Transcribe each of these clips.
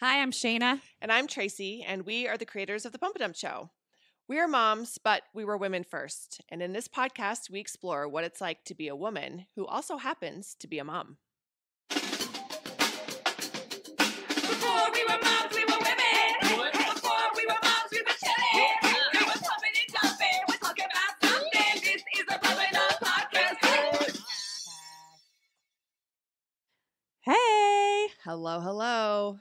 Hi, I'm Shayna. And I'm Tracey, and we are the creators of The Pump a Dump Show. We are moms, but we were women first. And in this podcast, we explore what it's like to be a woman who also happens to be a mom. Before we were moms, we were women. What? Before we were moms, we were chilling. We were pumping and dumping. We're talking about something. This is a Pump a Dump podcast. Hey, Hello, hello.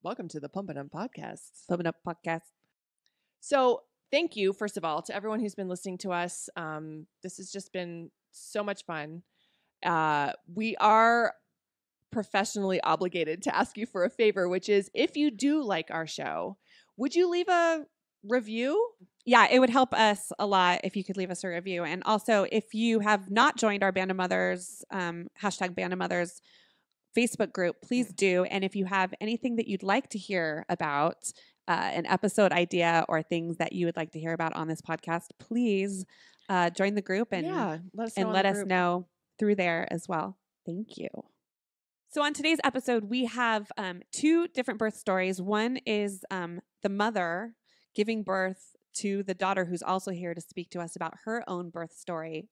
Welcome to the Pump a Dump podcast. Pump It Up Podcast. So, thank you, first of all, to everyone who's been listening to us. This has just been so much fun. We are professionally obligated to ask you for a favor, which is if you do like our show, would you leave a review? Yeah, it would help us a lot if you could leave us a review. And also, if you have not joined our Band of Mothers, hashtag Band of Mothers Facebook group, please do. And if you have anything that you'd like to hear about, an episode idea or things that you would like to hear about on this podcast, please join the group and let us know through there as well. Thank you. So on today's episode, we have two different birth stories. One is the mother giving birth to the daughter, who's also here to speak to us about her own birth story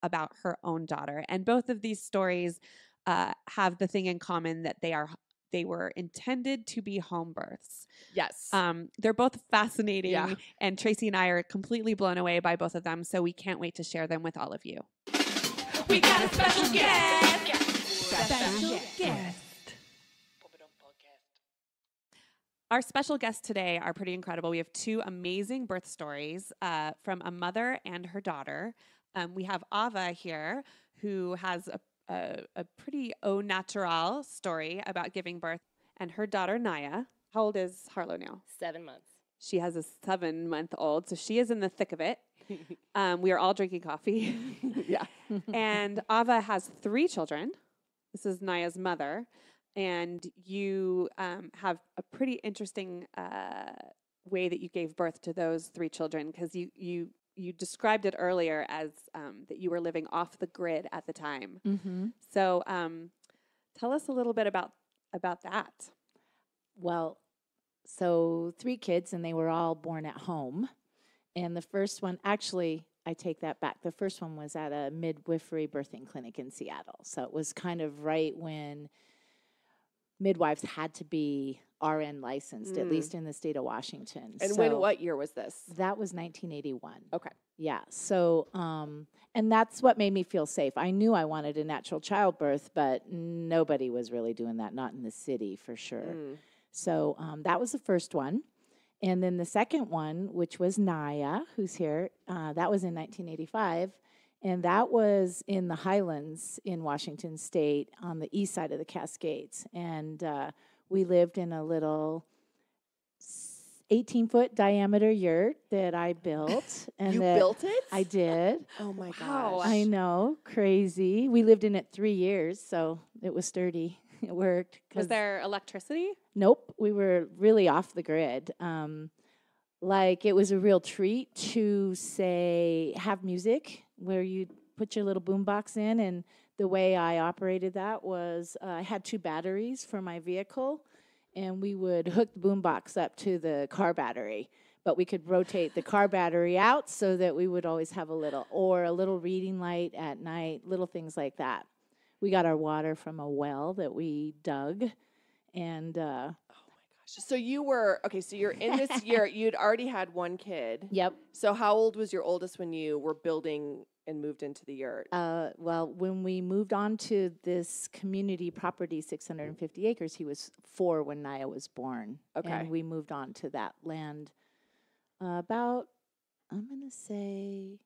about her own daughter. And both of these stories have the thing in common that they were intended to be home births. Yes. They're both fascinating, Yeah. and Tracey and I are completely blown away by both of them, so we can't wait to share them with all of you. We got a special guest. Our special guests today are pretty incredible. We have two amazing birth stories from a mother and her daughter. We have Ahva here, who has a pretty au natural story about giving birth, and her daughter Niya. How old is Harlow now? 7 months. She has a 7-month-old, so she is in the thick of it. We are all drinking coffee. Yeah. And Ahva has 3 children. This is Niya's mother. And you have a pretty interesting way that you gave birth to those 3 children, because you described it earlier as that you were living off the grid at the time. Mm-hmm. So tell us a little bit about that. Well, so 3 kids, and they were all born at home. And the first one, actually, I take that back. The first one was at a midwifery birthing clinic in Seattle. So it was kind of right when midwives had to be RN licensed, at least in the state of Washington. And what year was this? That was 1981. Okay. Yeah. So, and that's what made me feel safe. I knew I wanted a natural childbirth, but nobody was really doing that, not in the city for sure. So that was the first one. And then the second one, which was Niya, who's here, that was in 1985. And that was in the Highlands in Washington State on the east side of the Cascades. And we lived in a little 18-foot diameter yurt that I built. And You built it? I did. Oh my Wow. gosh. I know, crazy. We lived in it 3 years, so it was sturdy. It worked. Was 'cause- there electricity? Nope, we were really off the grid. Like it was a real treat to say have music where you put your little boombox in, and the way I operated that was I had 2 batteries for my vehicle, and we would hook the boombox up to the car battery. But we could rotate the car battery out so that we would always have a little reading light at night, little things like that. We got our water from a well that we dug, and So you're in this year, you'd already had 1 kid. yep. So how old was your oldest when you were building and moved into the yurt? Well, when we moved on to this community property, 650 acres, he was 4 when Niya was born. Okay. And we moved on to that land about, I'm going to say,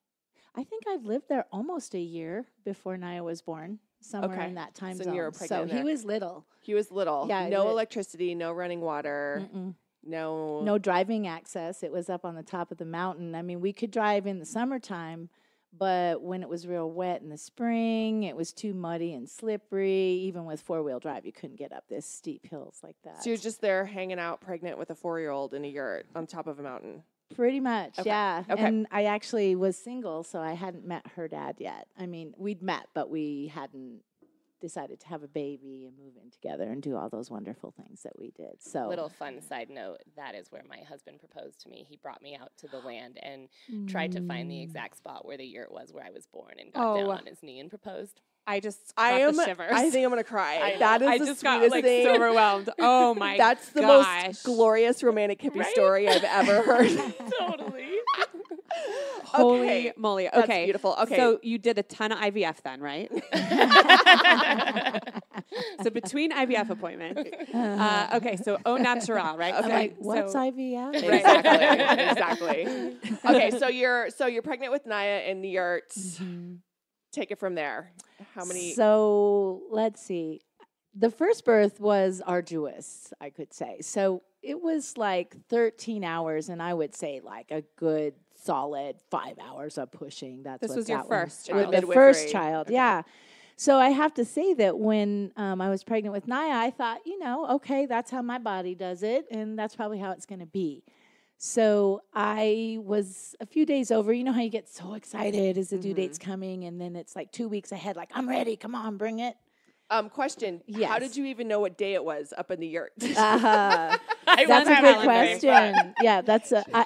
I think I'd lived there almost a year before Niya was born, somewhere Okay. in that time So zone. you were pregnant he there. was little. He was little. Yeah, No the- electricity, no running water, Mm-mm. no. No driving access. It was up on the top of the mountain. I mean, we could drive in the summertime, but when it was real wet in the spring, it was too muddy and slippery. Even with 4-wheel drive, you couldn't get up this steep hills like that. So you're just there hanging out pregnant with a 4-year-old in a yurt on top of a mountain. Pretty much, Okay. yeah. Okay. And I actually was single, so I hadn't met her dad yet. I mean, we'd met, but we hadn't decided to have a baby and move in together and do all those wonderful things that we did. So Little fun side note, that is where my husband proposed to me. He brought me out to the land and tried to find the exact spot where the yurt was where I was born and got down on his knee and proposed. I just I got am. the shivers. I think I'm gonna cry. I know. That is I the just got sweetest like thing. so overwhelmed. Oh my That's the gosh. most glorious romantic hippie Right? story I've ever heard. Totally. Holy Okay. moly. That's Okay. beautiful. Okay. So you did a ton of IVF then, right? So between IVF appointments. Okay, so au natural, right? Okay. So- like, what's so- IVF? Exactly. Okay, so you're pregnant with Niya in the yurt. Take it from there. How many? So let's see. The first birth was arduous, I could say. So it was like 13 hours, and I would say like a good solid 5 hours of pushing. That's This what was your that one- first With child. The midwifery. first child, Okay. yeah. So I have to say that when I was pregnant with Niya, I thought, okay, that's how my body does it, and that's probably how it's going to be. So I was a few days over. You know how you get so excited as the due date's coming, and then it's like 2 weeks ahead, like, I'm ready, come on, bring it. Question. How Yes. did you even know what day it was up in the yurt? Uh-huh. I That's a was good having question. Yeah,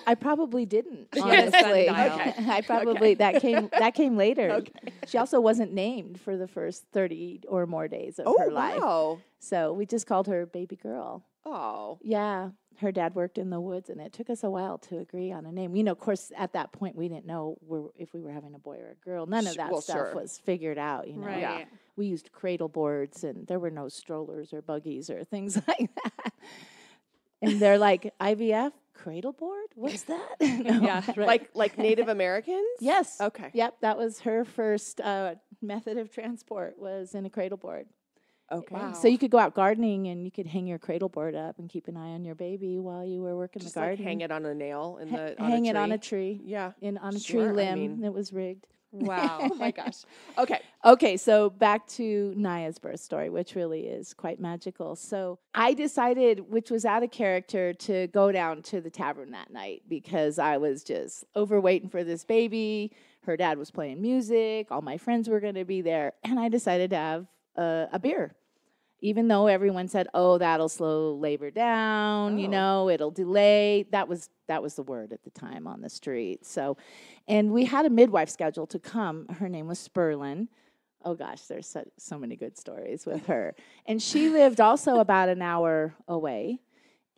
I probably didn't, She had a honestly. sundial. Okay. I probably, that came later. Okay. She also wasn't named for the first 30 or more days of her life. Wow. So we just called her baby girl. Oh. Yeah, her dad worked in the woods, and it took us a while to agree on a name. Of course, at that point, we didn't know if we were having a boy or a girl. None of that Well, stuff sure. was figured out, Right. Yeah. We used cradle boards, and there were no strollers or buggies or things like that. And they're like, IVF? Cradle board? What's that? No. Yeah, right. Like Native Americans? Yes. Okay. Yep, that was her first method of transport was in a cradle board. Okay. Wow. So you could go out gardening and you could hang your cradle board up and keep an eye on your baby while you were working Just the like garden. hang it on a nail in the hang it on a tree. tree. Yeah. On a Sure, tree I limb. mean- It was rigged. Wow. Oh my gosh. Okay. Okay, so back to Niya's birth story, which really is quite magical. So I decided, which was out of character, to go down to the tavern that night because I was just overweighting for this baby. Her dad was playing music. All my friends were going to be there. And I decided to have a beer. Even though everyone said, "Oh, that'll slow labor down, it'll delay." That was the word at the time on the street. So, and we had a midwife scheduled to come. Her name was Sperlin. Oh gosh, there's so many good stories with her. And she lived also about an hour away.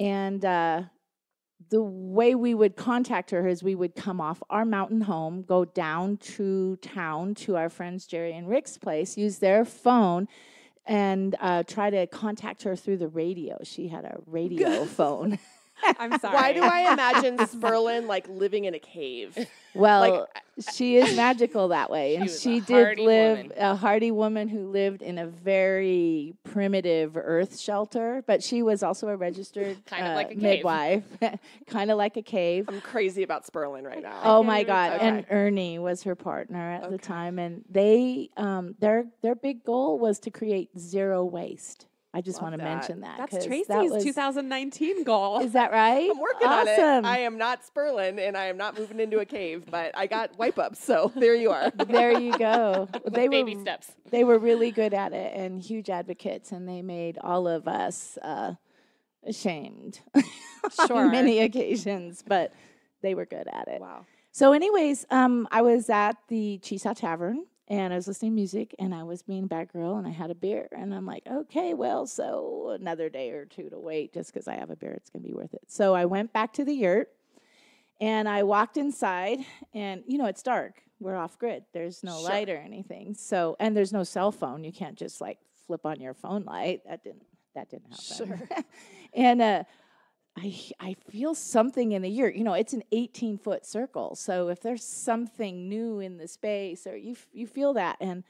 And the way we would contact her is we would come off our mountain home, go down to town to our friends Jerry and Rick's place, use their phone, and try to contact her through the radio. She had a radio phone. I'm sorry. Why do I imagine Sperlin like living in a cave? Well, she is magical that way. And was a she did hardy live, woman. a hardy woman who lived in a very primitive earth shelter, but she was also a registered Kind of like a cave. midwife, kind of like a cave. I'm crazy about Sperlin right now. Oh my God! Okay. And Ernie was her partner at the time, and they their big goal was to create zero waste. I just Love want to that. mention that. That's 'cause Tracy's that was- 2019 goal. Is that right? I'm working awesome. on it. I am not Sperlin, and I am not moving into a cave, but I got wipe ups, so there you are. There you go. They Baby were steps. they were really good at it and huge advocates, and they made all of us ashamed Sure. on many occasions, but they were good at it. Wow. So, anyways, I was at the Chisau Tavern, and I was listening to music, and I was being a bad girl, and I had a beer, and I'm like, okay, well, so another day or two to wait just because I have a beer, it's going to be worth it. So I went back to the yurt, and I walked inside, and, it's dark. We're off grid. There's no Sure. light or anything. So, and there's no cell phone. You can't just, flip on your phone light. That didn't happen. Sure. And I feel something in the yurt. It's an 18-foot circle. So if there's something new in the space, or you feel that, and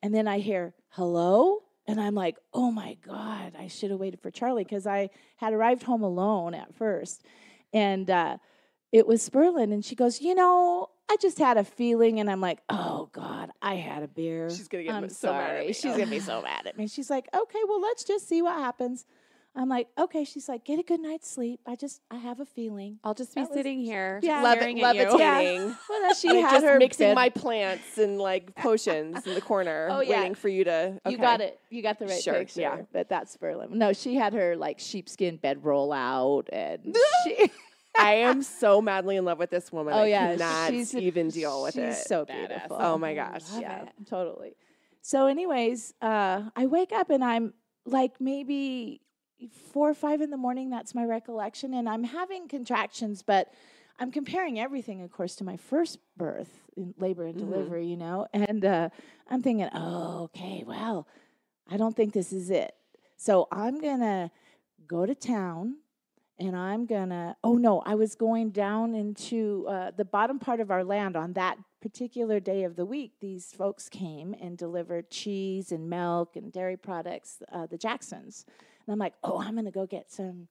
then I hear hello, and I'm like, oh my God, I should have waited for Charlie because I had arrived home alone at first, and it was Sperlin, and she goes, I just had a feeling, and I'm like, oh God, I had a beer. She's gonna get I'm so mad at sorry. me. She's gonna be so mad at me. She's like, okay, well, let's just see what happens. I'm like, okay. She's like, get a good night's sleep. I have a feeling. I'll just be That was- sitting here, Yeah. staring at you. Levitating. Well, she Like, had just her mixing bed- my plants and like potions in the corner, Oh, yeah. waiting for you to. You okay. got it. You got the right Sure, picture. yeah. But that's Berlin. No, she had her like sheepskin bedroll out, and she. I am so madly in love with this woman. Oh I yeah, cannot she's even deal with she's it. so Badass. beautiful. Oh my gosh. Love Yeah, it. totally. So, anyways, I wake up and I'm like maybe 4 or 5 in the morning. That's my recollection, and I'm having contractions, but I'm comparing everything, of course, to my first birth, in labor and delivery, you know. And I'm thinking, oh, okay, well, I don't think this is it. So I'm gonna go to town. And I'm gonna, I was going down into the bottom part of our land on that particular day of the week. These folks came and delivered cheese and milk and dairy products, the Jacksons. And I'm like, I'm gonna go get some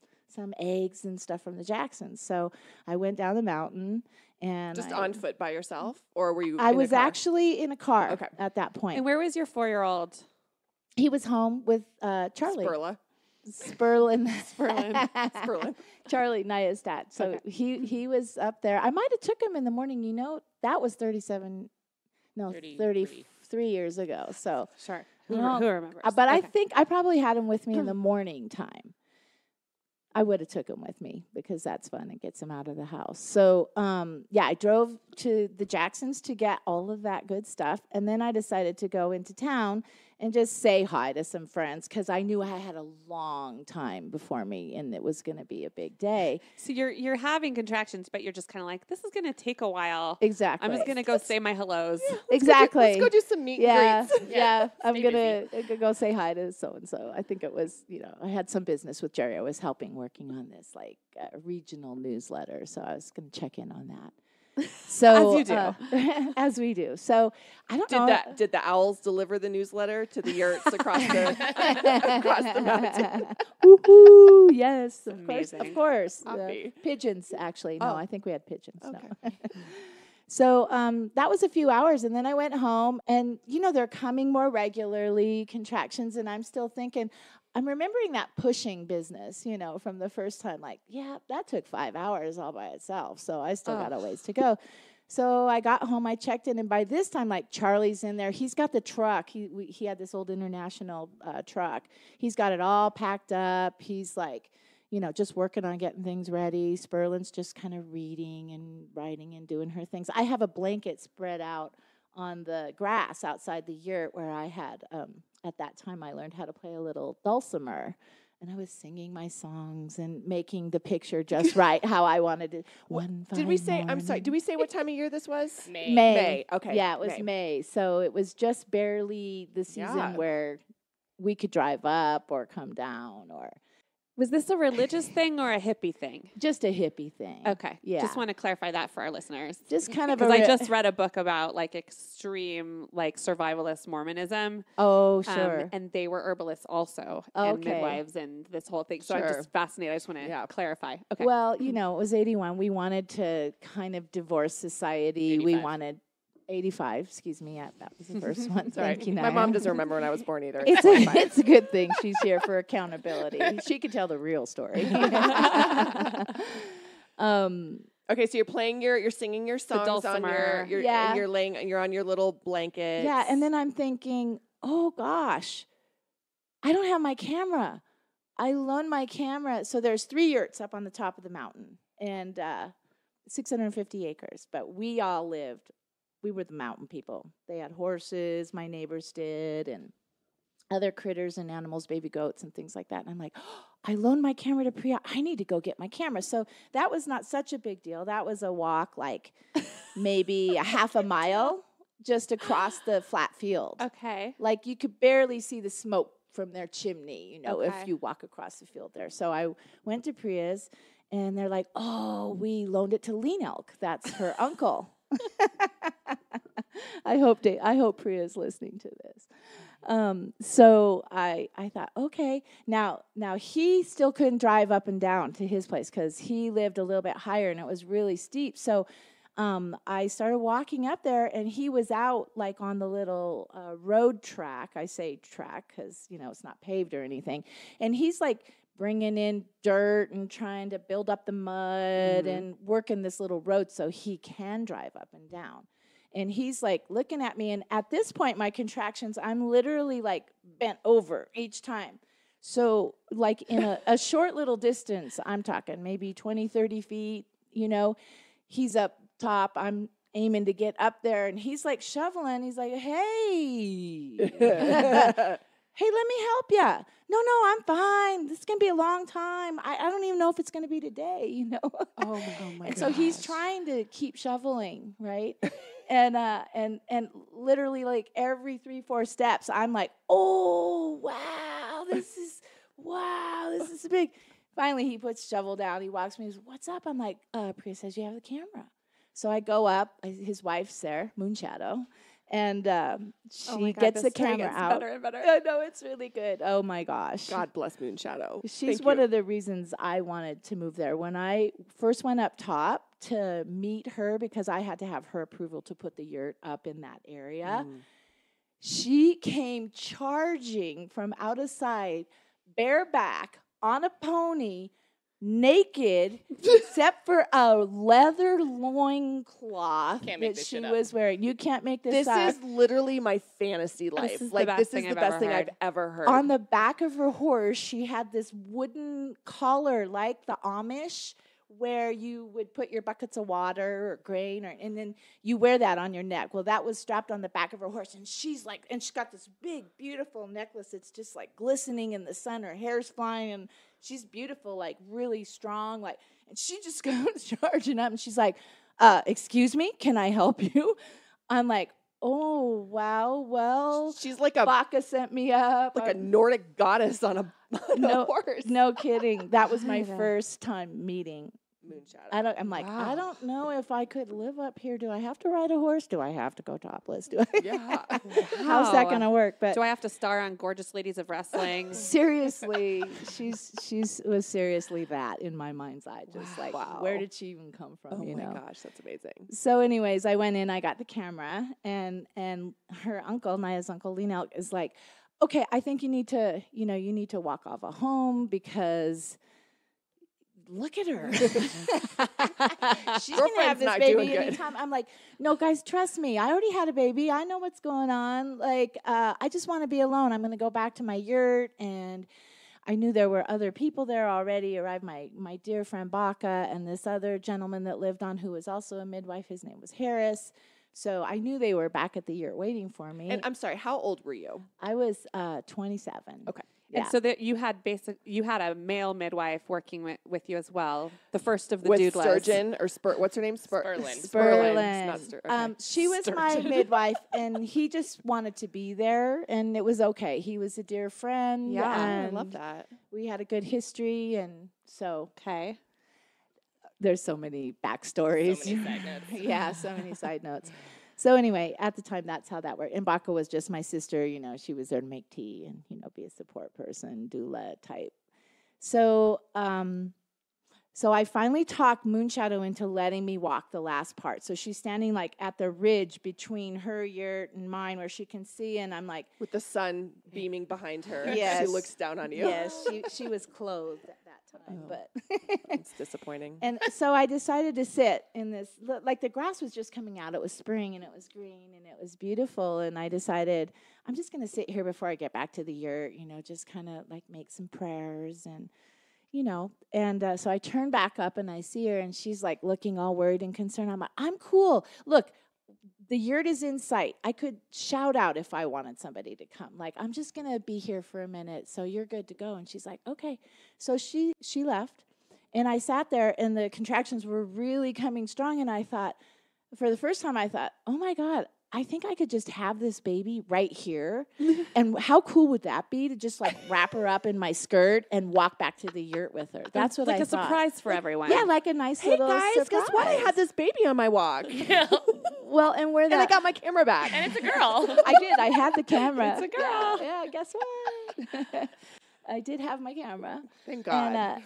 eggs and stuff from the Jacksons. So I went down the mountain and Just on foot by yourself, or were you? I in a was car? actually in a car Okay. at that point. And where was your 4-year-old? He was home with Charlie. Spurla. Sperlin. Sperlin. Charlie, Niya's dad. So he was up there. I might have took him in the morning. You know, that was 33 years ago. So, Sure. Well, Who remembers? but I Okay. think I probably had him with me in the morning time. I would have took him with me because that's fun. It gets him out of the house. So, I drove to the Jacksons to get all of that good stuff. And then I decided to go into town and just say hi to some friends because I knew I had a long time before me and it was going to be a big day. So you're having contractions, but you're just kind of like, this is going to take a while. Exactly. I'm just going to go say my hellos. Exactly. Let's go do some meet and greets. Yeah. I'm stay gonna go say hi to so and so. I think it was, I had some business with Jerry. I was working on this like regional newsletter, so I was gonna check in on that. So As you do. as we do. So I don't know. Did the owls deliver the newsletter to the yurts across the mountain? Woohoo! Yes, of Amazing. course. Coffee. Pigeons, actually. No, Oh. I think we had pigeons. Okay. No. So that was a few hours, and then I went home, and they're coming more regularly, contractions, and I'm still thinking, I'm remembering that pushing business, from the first time, like, yeah, that took 5 hours all by itself, so I still got a ways to go. So I got home, I checked in, and by this time, like, Charlie's in there. He's got the truck. He had this old International truck. He's got it all packed up. He's like, just working on getting things ready. Sperlin's just kind of reading and writing and doing her things. I have a blanket spread out on the grass outside the yurt where I had, at that time, I learned how to play a little dulcimer. And I was singing my songs and making the picture just right, how I wanted it. Did we say, I'm sorry, did we say what time of year this was? May. May, okay. Yeah, it was May. So it was just barely the season Yeah. where we could drive up or come down or Was this a religious thing or a hippie thing? just a hippie thing. Okay. Yeah. Just want to clarify that for our listeners. Just kind of a Because I just read a book about like extreme like survivalist Mormonism. Oh, sure. And they were herbalists also and Okay. midwives and this whole thing. So I'm Sure. just fascinated. I just want to clarify. Okay. Well, it was 81. We wanted to kind of divorce society. We 85. wanted 85. Excuse me. Yeah, that was the first one. Sorry. Thank you, My Naya. mom doesn't remember when I was born either. It's a good thing she's here for accountability. She can tell the real story. Okay, so you're singing your songs on dulcimer. and you're on your little blanket. Yeah, and then I'm thinking, oh gosh, I don't have my camera. I loaned my camera. So there's 3 yurts up on the top of the mountain and 650 acres. But we were the mountain people. They had horses, my neighbors did, and other critters and animals, baby goats and things like that. And I'm like, I loaned my camera to Priya. I need to go get my camera. So that was not such a big deal. That was a walk like maybe a half a mile just across the flat field. okay. Like you could barely see the smoke from their chimney, Okay. if you walk across the field there. So I went to Priya's and they're like, oh, we loaned it to Lean Elk. That's her uncle. I hope Priya's listening to this. So I thought, okay, now he still couldn't drive up and down to his place because he lived a little bit higher and it was really steep. So I started walking up there and he was out like on the little road track. I say track because, it's not paved or anything. And he's like bringing in dirt and trying to build up the mud and working this little road so he can drive up and down. And he's like looking at me. And at this point, my contractions, I'm literally like bent over each time. So like in a short little distance, I'm talking maybe 20, 30 feet, you know, he's up top. I'm aiming to get up there. And he's like shoveling. He's like, hey, hey, let me help you. No, I'm fine. This is going to be a long time. I don't even know if it's going to be today, you know. Oh my And gosh. so he's trying to keep shoveling, right? and literally like every 3-4 steps, I'm like, oh, wow, this is big. Finally, he puts shovel down. He walks me. He says, what's up? I'm like, Priya says you have the camera. So I go up. His wife's there, Moonshadow. And she gets the camera out. Better and better. I know, it's really good. Oh, my gosh. God bless Moonshadow. She's one of the reasons I wanted to move there. When I first went up top to meet her, because I had to have her approval to put the yurt up in that area, she came charging from out of sight, bareback, on a pony, naked, except for a leather loincloth Can't make that this she shit up. was wearing. You can't make this This up. is literally my fantasy life. is the Like, best this thing is I've the best ever thing I've heard. ever heard. On the back of her horse, she had this wooden collar like the Amish, where you would put your buckets of water or grain, and then you wear that on your neck. Well, that was strapped on the back of her horse, and she's got this big, beautiful necklace. It's just like glistening in the sun. Her hair's flying, and she's beautiful, like really strong, like. And she just goes charging up, and she's like, "Excuse me, can I help you?" I'm like, "Oh wow, well." She's like a Baka sent me up. like a Nordic goddess on a horse. No kidding. That was my first time meeting. Moonshadow. I'm like, Wow. I don't know if I could live up here. Do I have to ride a horse? Do I have to go topless? Do I? Yeah. How's that gonna work? But Do I have to star on Gorgeous Ladies of Wrestling? seriously, she's was seriously that in my mind's eye. Just like, Wow. where did she even come from? Oh you my know? gosh, that's amazing. So, anyways, I went in. I got the camera, and her uncle, Niya's uncle, Lena, is like, okay, I think you need to walk Ahva home because. Look at her. She's going to have Girlfriend's this not doing baby good. anytime. I'm like, no, guys, trust me. I already had a baby. I know what's going on. Like, I just want to be alone. I'm going to go back to my yurt. And I knew there were other people there already. Arrived my dear friend Baka and this other gentleman that lived on who was also a midwife. His name was Harris. So I knew they were back at the yurt waiting for me. And I'm sorry, how old were you? I was 27. Okay. And Yeah. so that you had a male midwife working with you as well. The first of the With doodlers. Sturgeon or what's her name? Sperlin. Sperlin. Not okay. She was my Sturgeon. midwife, and he just wanted to be there, and it was okay. He was a dear friend. Yeah, I and love that. We had a good history, and so Okay. there's so many backstories. So many side notes. Yeah, so many side notes. So anyway, at the time, that's how that worked. And Baka was just my sister. You know, she was there to make tea and, be a support person, doula type. So, so I finally talked Moonshadow into letting me walk the last part. So she's standing like at the ridge between her yurt and mine where she can see. And I'm like, With the sun beaming behind her. Yes. She looks down on you. yes, she was clothed at that time. Oh. But It's disappointing. And so I decided to sit in this, like the grass was just coming out. It was spring and it was green and it was beautiful. And I decided I'm just going to sit here before I get back to the yurt, just kind of like make some prayers and, so I turn back up and I see her and she's like looking all worried and concerned. I'm like, I'm cool. Look, the yurt is in sight. I could shout out if I wanted somebody to come. Like, I'm just going to be here for a minute, so you're good to go. And she's like, okay. So she left. And I sat there, and the contractions were really coming strong. And I thought, for the first time, oh, my God, I think I could just have this baby right here. And how cool would that be to just, like, wrap her up in my skirt and walk back to the yurt with her? That's what like I a thought. surprise for everyone. Yeah, like a nice Hey little guys, surprise. guess what? I had this baby on my walk. Yeah. Well, and where And I that... got my camera back. And it's a girl. I did. I had the camera. It's a girl. Yeah, guess what? I did have my camera. Thank God.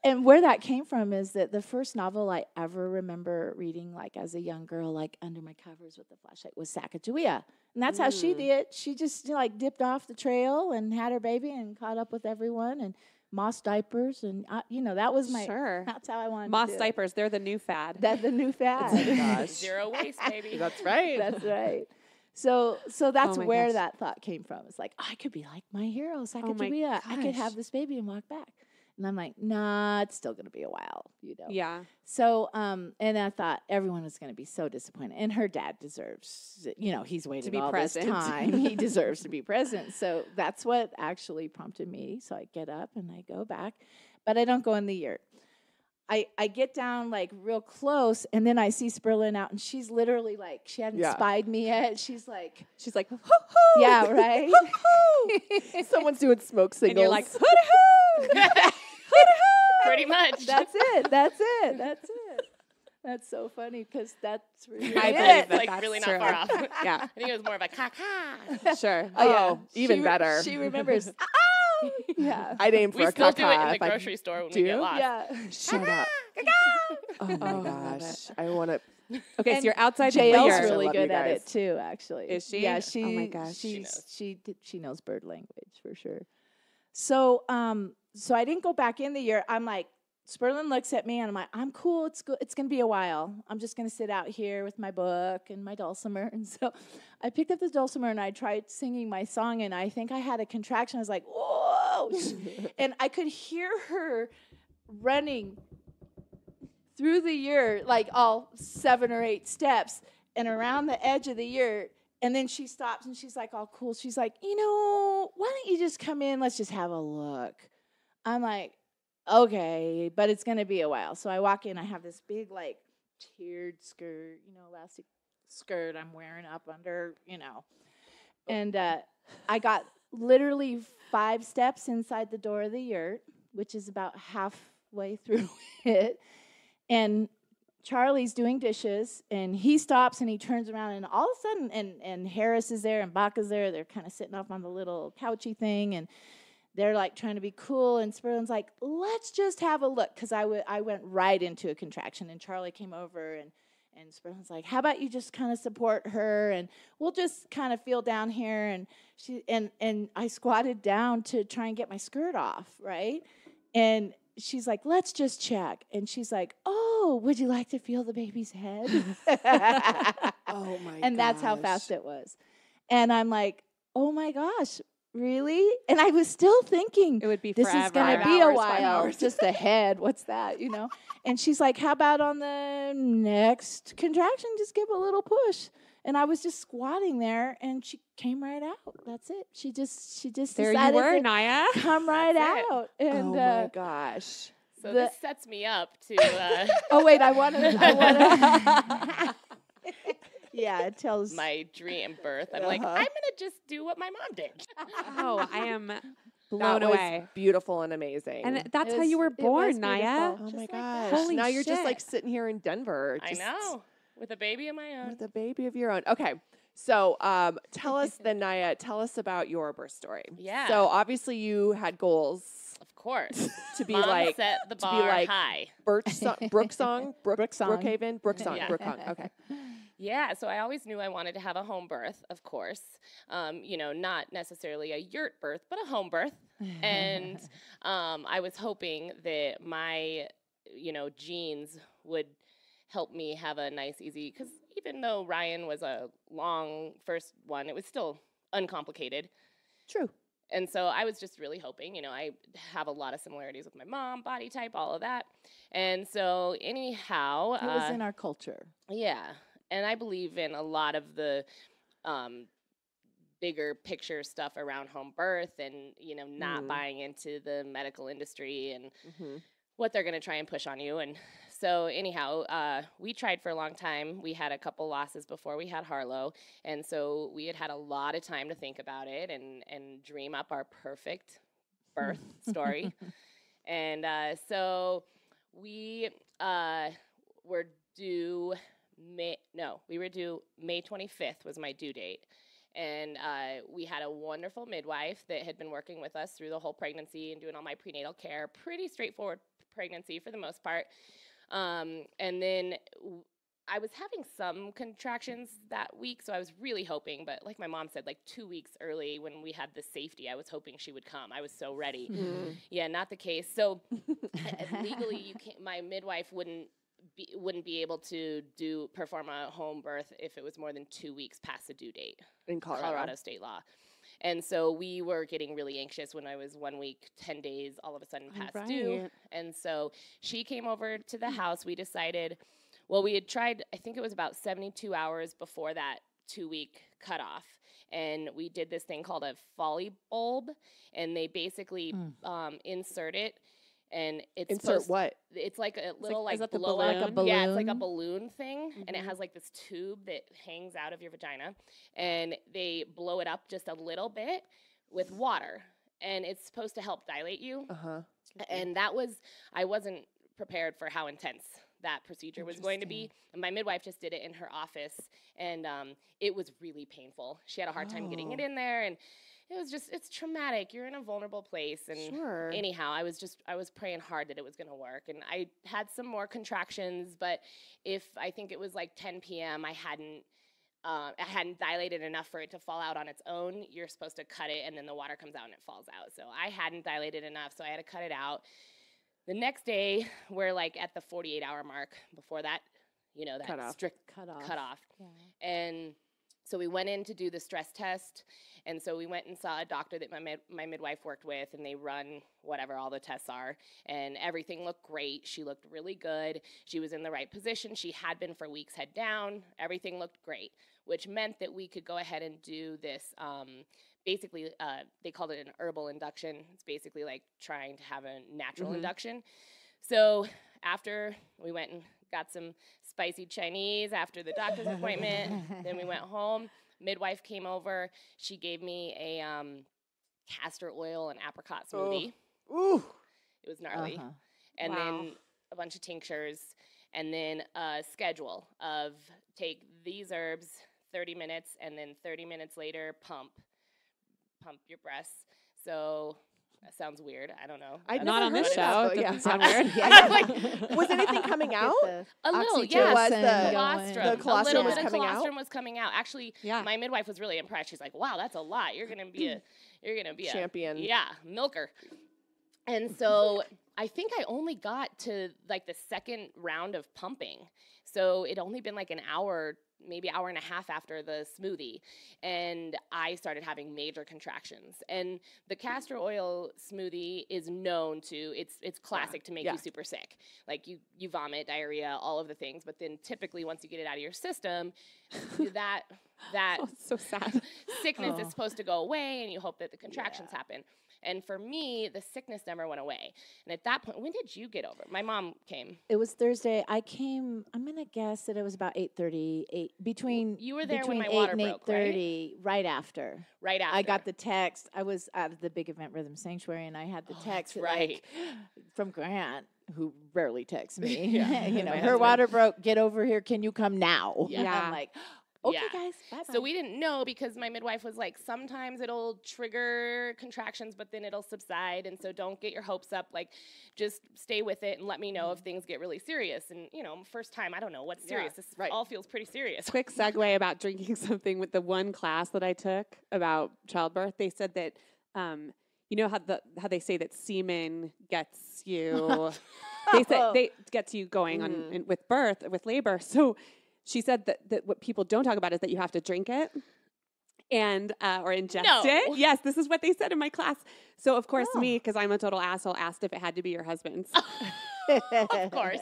And where that came from is that the first novel I ever remember reading, like as a young girl, like under my covers with the flashlight, was Sacagawea. And that's how she did. She just dipped off the trail and had her baby and caught up with everyone and moss diapers, and that was my. Sure. That's how I wanted Moss to do it. diapers, they're the new fad. That's the new fad. Gosh. Zero waste, baby. That's right. That's right. So that's Oh my where gosh. that thought came from. It's like, I could be like my heroes. I Oh could my be I could gosh. have this baby and walk back. And I'm like, nah, it's still gonna be a while, Yeah. So and I thought everyone was gonna be so disappointed. And her dad deserves, he's waited be all present. this time. He deserves to be present. So that's what actually prompted me. So I get up and I go back, but I don't go in the yurt. I get down like real close, and then I see Sperlin out, and she's literally like, she hadn't spied me yet. She's like, hoo-hoo. yeah, right. Someone's doing smoke signals. And you're like, hoo-hoo. Pretty much. That's it. That's so funny because that's really I it. believe It's that like that's really true. not far off. Yeah. I think it was more of a caca. Sure. Oh, even better. She remembers. Yeah. I'd aim for We a still do it caca in the if I- grocery store when Do we get you? lost. Yeah. Shut up. Oh my Oh, I love gosh. I want to. Okay, And so you're outside the JL's yurt. really love you good at guys. it too, actually. Is she? Yeah, Oh my gosh. she knows bird language for sure. So so I didn't go back in the yurt. I'm like, Sperlin looks at me and I'm like, I'm cool. It's good. It's gonna be a while. I'm just gonna sit out here with my book and my dulcimer. And so I picked up the dulcimer and I tried singing my song, and I think I had a contraction. I was like, whoa, and I could hear her running through the yurt, like all 7 or 8 steps, and around the edge of the yurt. And then she stops and she's like, all cool. She's like, why don't you just come in? Let's just have a look. I'm like, okay, but it's going to be a while. So I walk in. I have this big, like, tiered skirt, elastic skirt I'm wearing up under, And I got literally 5 steps inside the door of the yurt, which is about halfway through it. And Charlie's doing dishes, and he stops and he turns around, and all of a sudden, and Harris is there and Baca's there. They're kind of sitting up on the little couchy thing, and they're like trying to be cool. And Sperlin's like, let's just have a look, because I went right into a contraction, and Charlie came over, and Sperlin's like, how about you just kind of support her, and we'll just kind of feel down here. And she and I squatted down to try and get my skirt off, right? And she's like, let's just check. And she's like, oh, would you like to feel the baby's head? Oh my And that's how fast it was. And I'm like, oh my gosh, really? And I was still thinking, It would be this forever. is going to 5 be a hours, 5 while. hours. Just the head. What's that, And she's like, how about on the next contraction, just give a little push. And I was just squatting there, and she came right out. That's it. She just There decided you were, to Niya. come right That's it. out. And Oh my gosh. So The- this sets me up to oh wait, I want to. Yeah, it tells my dream birth. I'm like, I'm going to just do what my mom did. Oh, I am That blown was away. beautiful and amazing. And that's It how was- you were it was born, beautiful. Niya. oh just my like gosh. that. Holy now you're just like shit. sitting here in Denver. I just know. With a baby of my own. With a baby of your own. Okay. So tell us then, Niya, tell us about your birth story. Yeah. So obviously you had goals Of course. to be Mom like set the to be bar like- high. Brooksong, Brooksong. Brookhaven, Brooksong, Yeah. Brookhaven. Okay. Yeah, so I always knew I wanted to have a home birth, of course. Not necessarily a yurt birth, but a home birth. And I was hoping that my, genes would help me have a nice, easy, because even though Ryan was a long first one, it was still uncomplicated. True. And so I was just really hoping, I have a lot of similarities with my mom, body type, all of that. And so anyhow. it was in our culture. Yeah. And I believe in a lot of the bigger picture stuff around home birth and, not buying into the medical industry and what they're going to try and push on you. And so anyhow, we tried for a long time. We had a couple losses before we had Harlow. And so we had a lot of time to think about it and dream up our perfect birth story. And so we were due May 25th was my due date. And we had a wonderful midwife that had been working with us through the whole pregnancy and doing all my prenatal care. Pretty straightforward pregnancy for the most part. And then I was having some contractions that week, so I was really hoping. But like my mom said, like 2 weeks early when we had the safety, I was hoping she would come. I was so ready. Yeah, not the case. So legally, you can't. My midwife wouldn't be able to perform a home birth if it was more than 2 weeks past the due date In Colorado state law. And so we were getting really anxious when I was 1 week, 10 days, all of a sudden past due. And so she came over to the house. We decided, well, we had tried, I think it was about 72 hours before that 2 week cutoff. And we did this thing called a Foley bulb. And they basically insert it. And it's insert what? It's like a little is that the blow balloon? up. Yeah, it's like a balloon thing, and it has like this tube that hangs out of your vagina, and they blow it up just a little bit with water, and it's supposed to help dilate you. And I wasn't prepared for how intense that procedure was going to be. And my midwife just did it in her office, and it was really painful. She had a hard time getting it in there, and it's traumatic. You're in a vulnerable place. And anyhow, I was praying hard that it was going to work. And I had some more contractions, but I think it was like 10 p.m., I hadn't dilated enough for it to fall out on its own. You're supposed to cut it, and then the water comes out and it falls out. So I hadn't dilated enough, so I had to cut it out. The next day, we're like at the 48-hour mark before that, that strict cutoff. Yeah. And so we went in to do the stress test. And so we went and saw a doctor that my midwife worked with, and they run whatever all the tests are, and everything looked great. She looked really good. She was in the right position. She had been for weeks, head down. Everything looked great, which meant that we could go ahead and do this. Basically, they called it an herbal induction. It's basically like trying to have a natural induction. So after we went and got some spicy Chinese after the doctor's appointment, then we went home. Midwife came over. She gave me a castor oil and apricot smoothie. Ooh. It was gnarly. And then a bunch of tinctures, and then a schedule of take these herbs 30 minutes, and then 30 minutes later pump your breasts. So that sounds weird. I don't know. Not on this show. It doesn't sound weird. Was anything coming out? A little, yeah. Was the colostrum. colostrum A little was bit of coming colostrum out? was coming out. Actually, my midwife was really impressed. She's like, "Wow, that's a lot. You're gonna be a champion." Milker." And so I think I only got to like the second round of pumping. So it only been like an hour, maybe hour and a half after the smoothie, and I started having major contractions. And the castor oil smoothie is known to, it's classic to make you super sick. Like you vomit, diarrhea, all of the things, but then typically once you get it out of your system, that so sad. sickness is supposed to go away, and you hope that the contractions happen. And for me, the sickness never went away. And at that point, when did you get over it? My mom came. It was Thursday. I came, I'm going to guess that it was about 8:30. You were there when between my 8 water and broke, 8:30, right after. Right after. I got the text. I was at the Big Event Rhythm Sanctuary, and I had the text from Grant, who rarely texts me. Her water broke. Get over here. Can you come now? Yeah. I'm like, okay, guys, bye-bye. So we didn't know, because my midwife was like, sometimes it'll trigger contractions, but then it'll subside. And so don't get your hopes up. Like, just stay with it and let me know if things get really serious. And, first time, I don't know what's serious. This all feels pretty serious. Quick segue about drinking something. With the one class that I took about childbirth, they said that, how they say that semen gets you, they said they gets you going on with birth, with labor. So she said that what people don't talk about is that you have to drink it and or ingest it. Yes, this is what they said in my class. So, of course, me, because I'm a total asshole, asked if it had to be your husband's. Of course.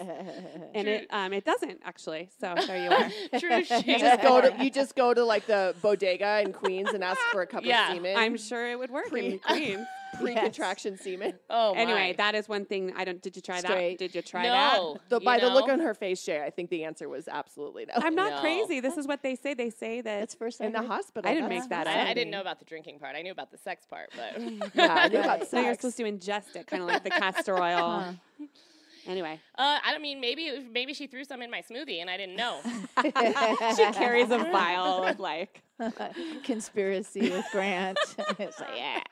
And it doesn't, actually. So there you are. True shame. You just go to like the bodega in Queens and ask for a cup of semen. I'm sure it would work in Queens. Pre-contraction semen. Oh, my. Anyway, that is one thing. Did you try that? Did you try No. that? By the look on her face, Shay, I think the answer was absolutely no. I'm not crazy. This is what they say. They say that That's first in the hospital. I didn't make that up. I didn't know about the drinking part. I knew about the sex part, but I knew about So you're sex. supposed to ingest it, kind of like the castor oil. Anyway, I don't mean, maybe she threw some in my smoothie and I didn't know. she carries a vial of like conspiracy with Grant. It's like,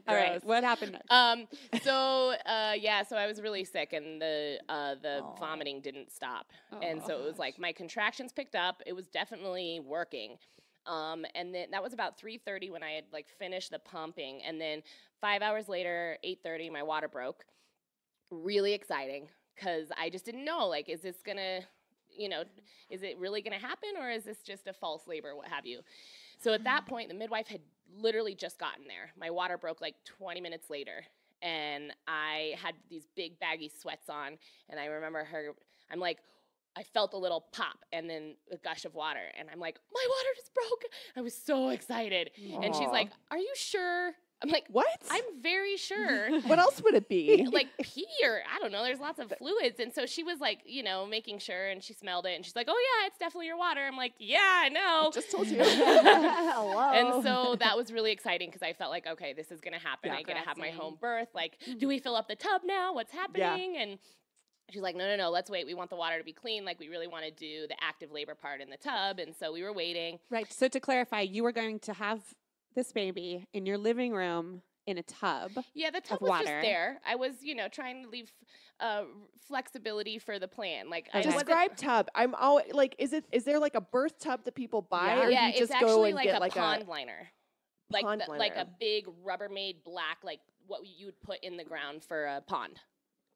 All right, Gross. what happened next? So I was really sick, and the vomiting didn't stop, and so it was like my contractions picked up. It was definitely working, and then that was about 3:30 when I had like finished the pumping, and then 5 hours later, 8:30, my water broke. Really exciting because I just didn't know, like, is this gonna, is it really gonna happen, or is this just a false labor, what have you? So at that point, the midwife had literally just gotten there. My water broke like 20 minutes later, and I had these big baggy sweats on, and I remember I'm like, I felt a little pop and then a gush of water, and I'm like, my water just broke. I was so excited. Aww. And she's like, are you sure? I'm like, What? I'm very sure. What else would it be? Like pee, or I don't know, there's lots of fluids. And so she was like, making sure, and she smelled it, and she's like, oh yeah, it's definitely your water. I'm like, yeah, I know. Just told you. Hello. And so that was really exciting because I felt like, okay, this is going to happen. Yeah. I get to have my home birth. Like, do we fill up the tub now? What's happening? And she's like, no, let's wait. We want the water to be clean. Like, we really want to do the active labor part in the tub. And so we were waiting. Right. So to clarify, you were going to have this baby in your living room in a tub. Yeah, the tub of was water. just there. I was, trying to leave flexibility for the plan. Like, I Okay. wasn't- Describe tub. I'm always like, is there like a birth tub that people buy, or yeah, do you it's just go actually and like get a like pond liner. Like pond like a liner. big Rubbermaid black, like what you would put in the ground for a pond.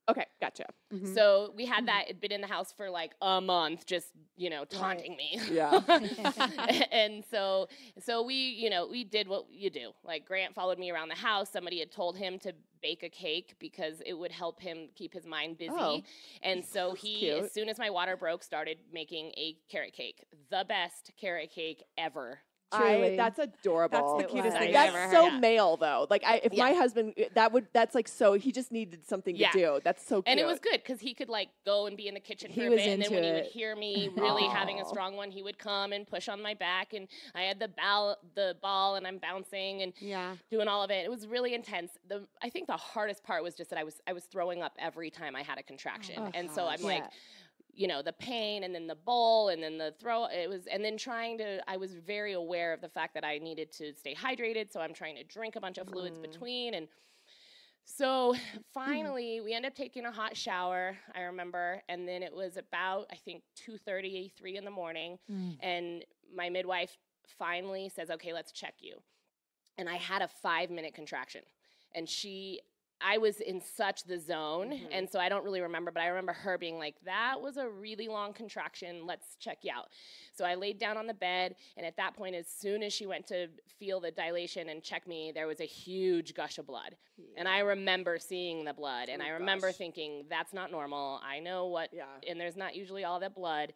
Okay, gotcha. Mhm. So we had that. It'd been in the house for like a month, just taunting me. Yeah. And so we did what you do. Like, Grant followed me around the house. Somebody had told him to bake a cake because it would help him keep his mind busy. Oh. And so he, cute. as soon as my water broke, started making a carrot cake. The best carrot cake ever. Truly. That's adorable. That's the cutest It thing was. I've That's ever so heard. Yeah. male though. Like if my husband, that's like so. He just needed something to Yeah. do. That's so cute. And it was good because he could like go and be in the kitchen for He a was bit, and then when into he would it. hear me really having a Aw. strong one, he would come and push on my back, and I had the ball, and I'm bouncing and Yeah. doing all of it. It was really intense. I think the hardest part was just that I was throwing up every time I had a contraction, Oh, and so I'm like, Yeah. the pain, and then the bowl, and then the throw. And then I was very aware of the fact that I needed to stay hydrated, so I'm trying to drink a bunch of fluids between. And so finally, we ended up taking a hot shower, I remember, and then it was about, I think, 2:30, 3 in the morning, and my midwife finally says, okay, let's check you. And I had a 5-minute contraction, and I was in such the zone, and so I don't really remember, but I remember her being like, that was a really long contraction, let's check you out. So I laid down on the bed, and at that point, as soon as she went to feel the dilation and check me, there was a huge gush of blood. And I remember seeing the blood, and I remember thinking, that's not normal, I know what, and there's not usually all that blood.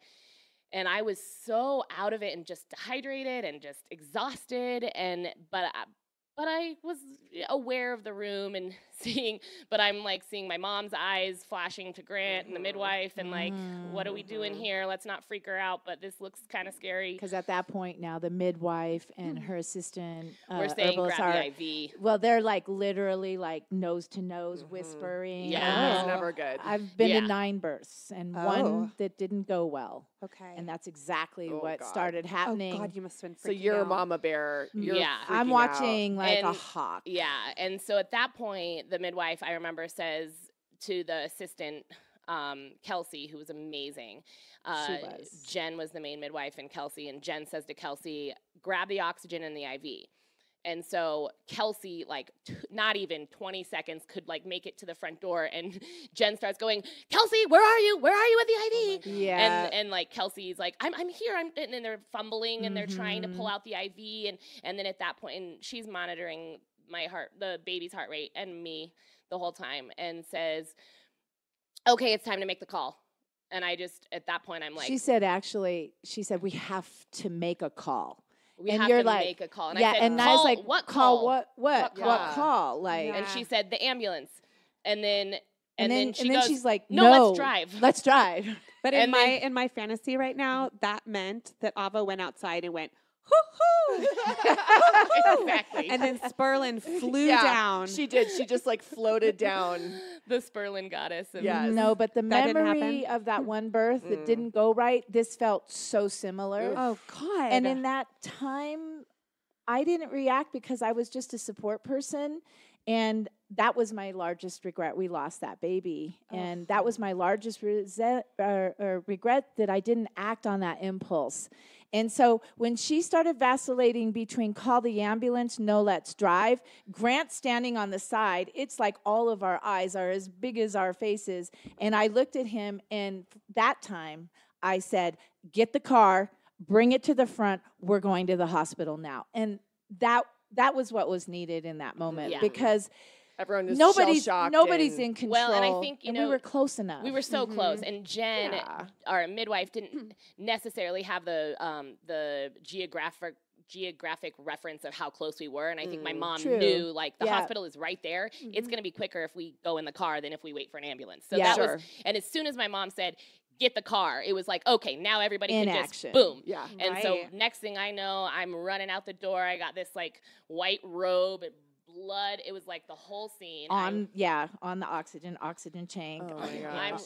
And I was so out of it and just dehydrated and just exhausted, but I was aware of the room and I'm like seeing my mom's eyes flashing to Grant and the midwife and like, what are we doing here? Let's not freak her out, but this looks kind of scary. Because at that point now, the midwife and her assistant We're saying herbalist grab are, the IV. well, they're like literally like nose to nose whispering. Yeah. It's never good. I've been Yeah. to 9 births and Oh. one that didn't go well. Okay. And that's exactly Oh, what God. started happening. Oh God, you must have been So freaking you're a out. mama bear. You're Yeah. I'm freaking watching like a And- hawk. Yeah, and so at that point, the midwife, I remember, says to the assistant, Kelsey, who was amazing. She was. Jen was the main midwife, and Jen says to Kelsey, grab the oxygen and the IV. And so Kelsey, like, not even 20 seconds could, like, make it to the front door, and Jen starts going, Kelsey, where are you? Where are you with the IV? Yeah. And like Kelsey's like, I'm here. And they're fumbling and they're trying to pull out the IV. And then at that point, and she's monitoring my heart, the baby's heart rate, and me the whole time, and says, okay, it's time to make the call. And I just, at that point, I'm like, she said, we have to make a call. we and have you're to like, make a call. And yeah, I said, and I call, was like, what call call? what What call? Like, Yeah. And she said, the ambulance. And then she and goes, she's like, no, no, let's drive. Let's drive. But And in my fantasy right now, that meant that Ahva went outside and went, hoo hoo, Exactly. and then Sperlin flew Yeah, down. She did. She just like floated down. The Sperlin goddess. And Yes. No, but the That didn't memory happen? of that one birth that didn't go right, this felt so similar. Oh God. And in that time, I didn't react because I was just a support person. And that was my largest regret. We lost that baby. And that was my largest regret that I didn't act on that impulse. And so when she started vacillating between call the ambulance, no, let's drive, Grant standing on the side, it's like all of our eyes are as big as our faces. And I looked at him, and that time I said, get the car, bring it to the front. We're going to the hospital now. And that was what was needed in that moment because everyone is nobody's shell-shocked in control. Well, and I think, we were close enough. We were so close, and Jen, our midwife, didn't necessarily have the geographic reference of how close we were, and I think my mom knew, like, the hospital is right there. It's going to be quicker if we go in the car than if we wait for an ambulance. So that was, and as soon as my mom said, get the car, it was like, okay, now everybody can just boom. Yeah. And so next thing I know, I'm running out the door. I got this like white robe and blood. It was like the whole scene. On the oxygen tank. Oh my gosh.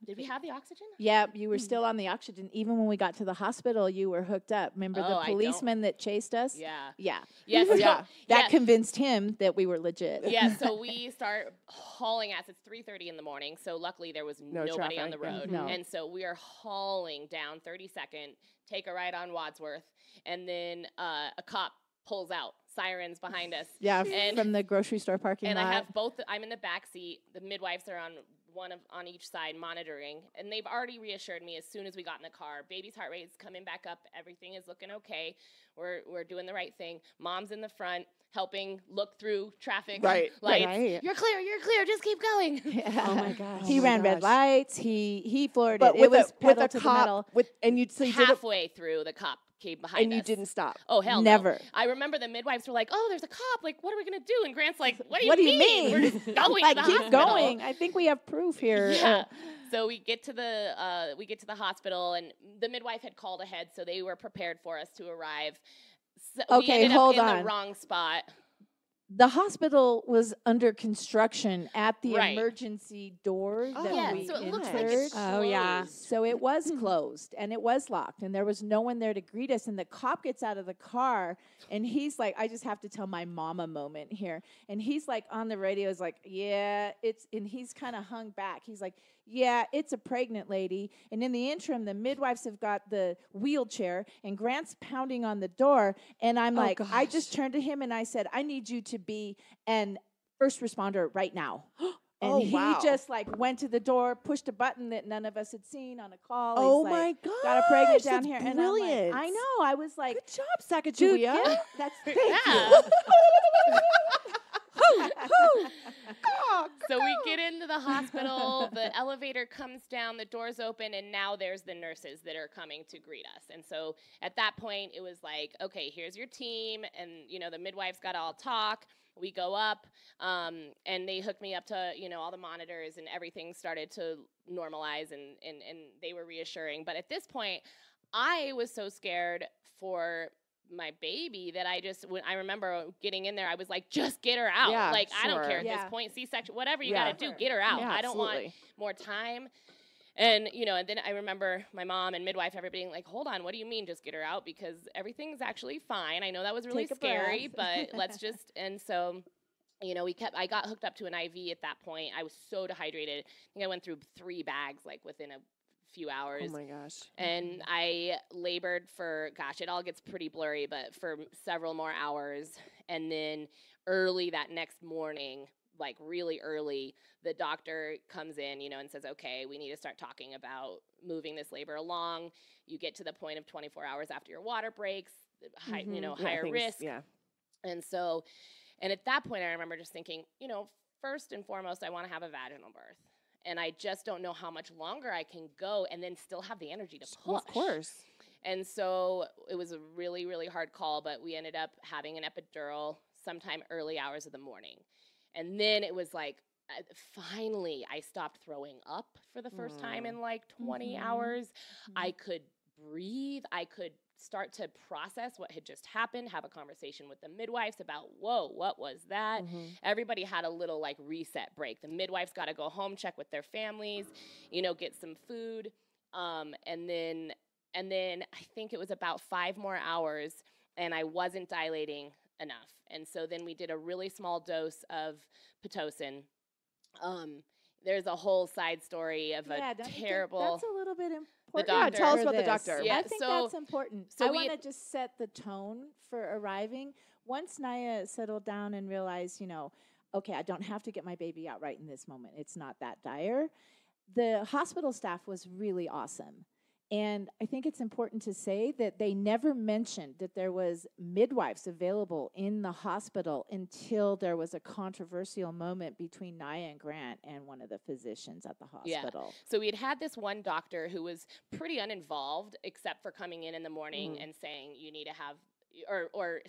Did we have the oxygen? Yeah, you were still on the oxygen. Even when we got to the hospital, you were hooked up. Remember the policeman that chased us? Yeah. Yeah. Yes. So, that convinced him that we were legit. Yeah, so we start hauling ass. It's 3:30 in the morning, so luckily there was nobody traffic on the road. No. And so we are hauling down 32nd, take a ride on Wadsworth, and then a cop pulls out, sirens behind us. Yeah, from the grocery store parking lot. And I have both, I'm in the back seat, the midwives are on each side monitoring, and they've already reassured me as soon as we got in the car, baby's heart rate is coming back up, everything is looking okay, we're doing the right thing. Mom's in the front helping look through traffic lights. You're clear, just keep going. Yeah. Oh my gosh. He ran red lights, he floored but it. It was pedal with to a the metal. cop, and you did it, halfway through, the cop came behind us. and you didn't stop. Oh, hell Never. no. I remember the midwives were like, oh, there's a cop. Like, what are we going to do? And Grant's like, what do you mean? We're just going like, to the keep hospital. going. I think we have proof here. Yeah. So we get to the hospital, and the midwife had called ahead, so they were prepared for us to arrive. So we ended up in the wrong spot. The hospital was under construction at the Right. emergency door that Yeah, we so it looks like entered. it's Oh, yeah. closed. So it was closed and it was locked and there was no one there to greet us. And the cop gets out of the car and he's like, I just have to tell my mama moment here. And he's like on the radio is like, yeah, and he's kind of hung back. He's like, yeah, it's a pregnant lady. And in the interim, the midwives have got the wheelchair and Grant's pounding on the door. And I'm like, I just turned to him and I said, I need you to be an first responder right now. And he just like went to the door, pushed a button that none of us had seen on a call. Oh He's my like, gosh, got a pregnant down that's here. And brilliant. I'm like, I know. I was like, Good job, dude, Sacagawea. that's Yeah. So we get into the hospital, the elevator comes down, the doors open, and now there's the nurses that are coming to greet us. And so at that point, it was like, okay, here's your team, and, you know, the midwives got to all talk. We go up, and they hooked me up to, you know, all the monitors, and everything started to normalize, and they were reassuring. But at this point, I was so scared for my baby that when I remember getting in there, I was like, just get her out. Yeah, like, I don't sure. care at this point, C-section, whatever you got to do, get her out. Yeah, I don't want more time. And, you know, and then I remember my mom and midwife, everybody being like, hold on, what do you mean just get her out? Because everything's actually fine. I know that was really Take a scary, breath. but let's just, and so, you know, I got hooked up to an IV at that point. I was so dehydrated. I think I went through 3 bags, like, within a few hours. Oh my gosh. And I labored for, gosh, it all gets pretty blurry, but for several more hours. And then early that next morning, like really early, the doctor comes in, you know, and says, okay, we need to start talking about moving this labor along. You get to the point of 24 hours after your water breaks, you know, higher risk. Yeah. And so, and at that point, I remember just thinking, you know, first and foremost, I want to have a vaginal birth. And I just don't know how much longer I can go and then still have the energy to push. Of course. And so it was a really, really hard call, but we ended up having an epidural sometime early hours of the morning. And then it was like, finally, I stopped throwing up for the first time in like 20 hours. I could breathe. I could start to process what had just happened, have a conversation with the midwives about, whoa, what was that? Everybody had a little like reset break. The midwives got to go home, check with their families, you know, get some food. And then I think it was about 5 more hours. and I wasn't dilating enough. And so then we did a really small dose of Pitocin. There's a whole side story of Yeah, a don't you think terrible. that's a little bit important. doctor. Tell us for about the this? doctor. Yeah, I think so- that's important. so I we want to had- just set the tone for arriving. Once Niya settled down and realized, okay, I don't have to get my baby out right in this moment. It's not that dire. The hospital staff was really awesome. And I think it's important to say that they never mentioned that there was midwives available in the hospital until there was a controversial moment between Niya and Grant and one of the physicians at the Yeah. hospital. So we'd had this one doctor who was pretty uninvolved, except for coming in the morning and saying you need to have, or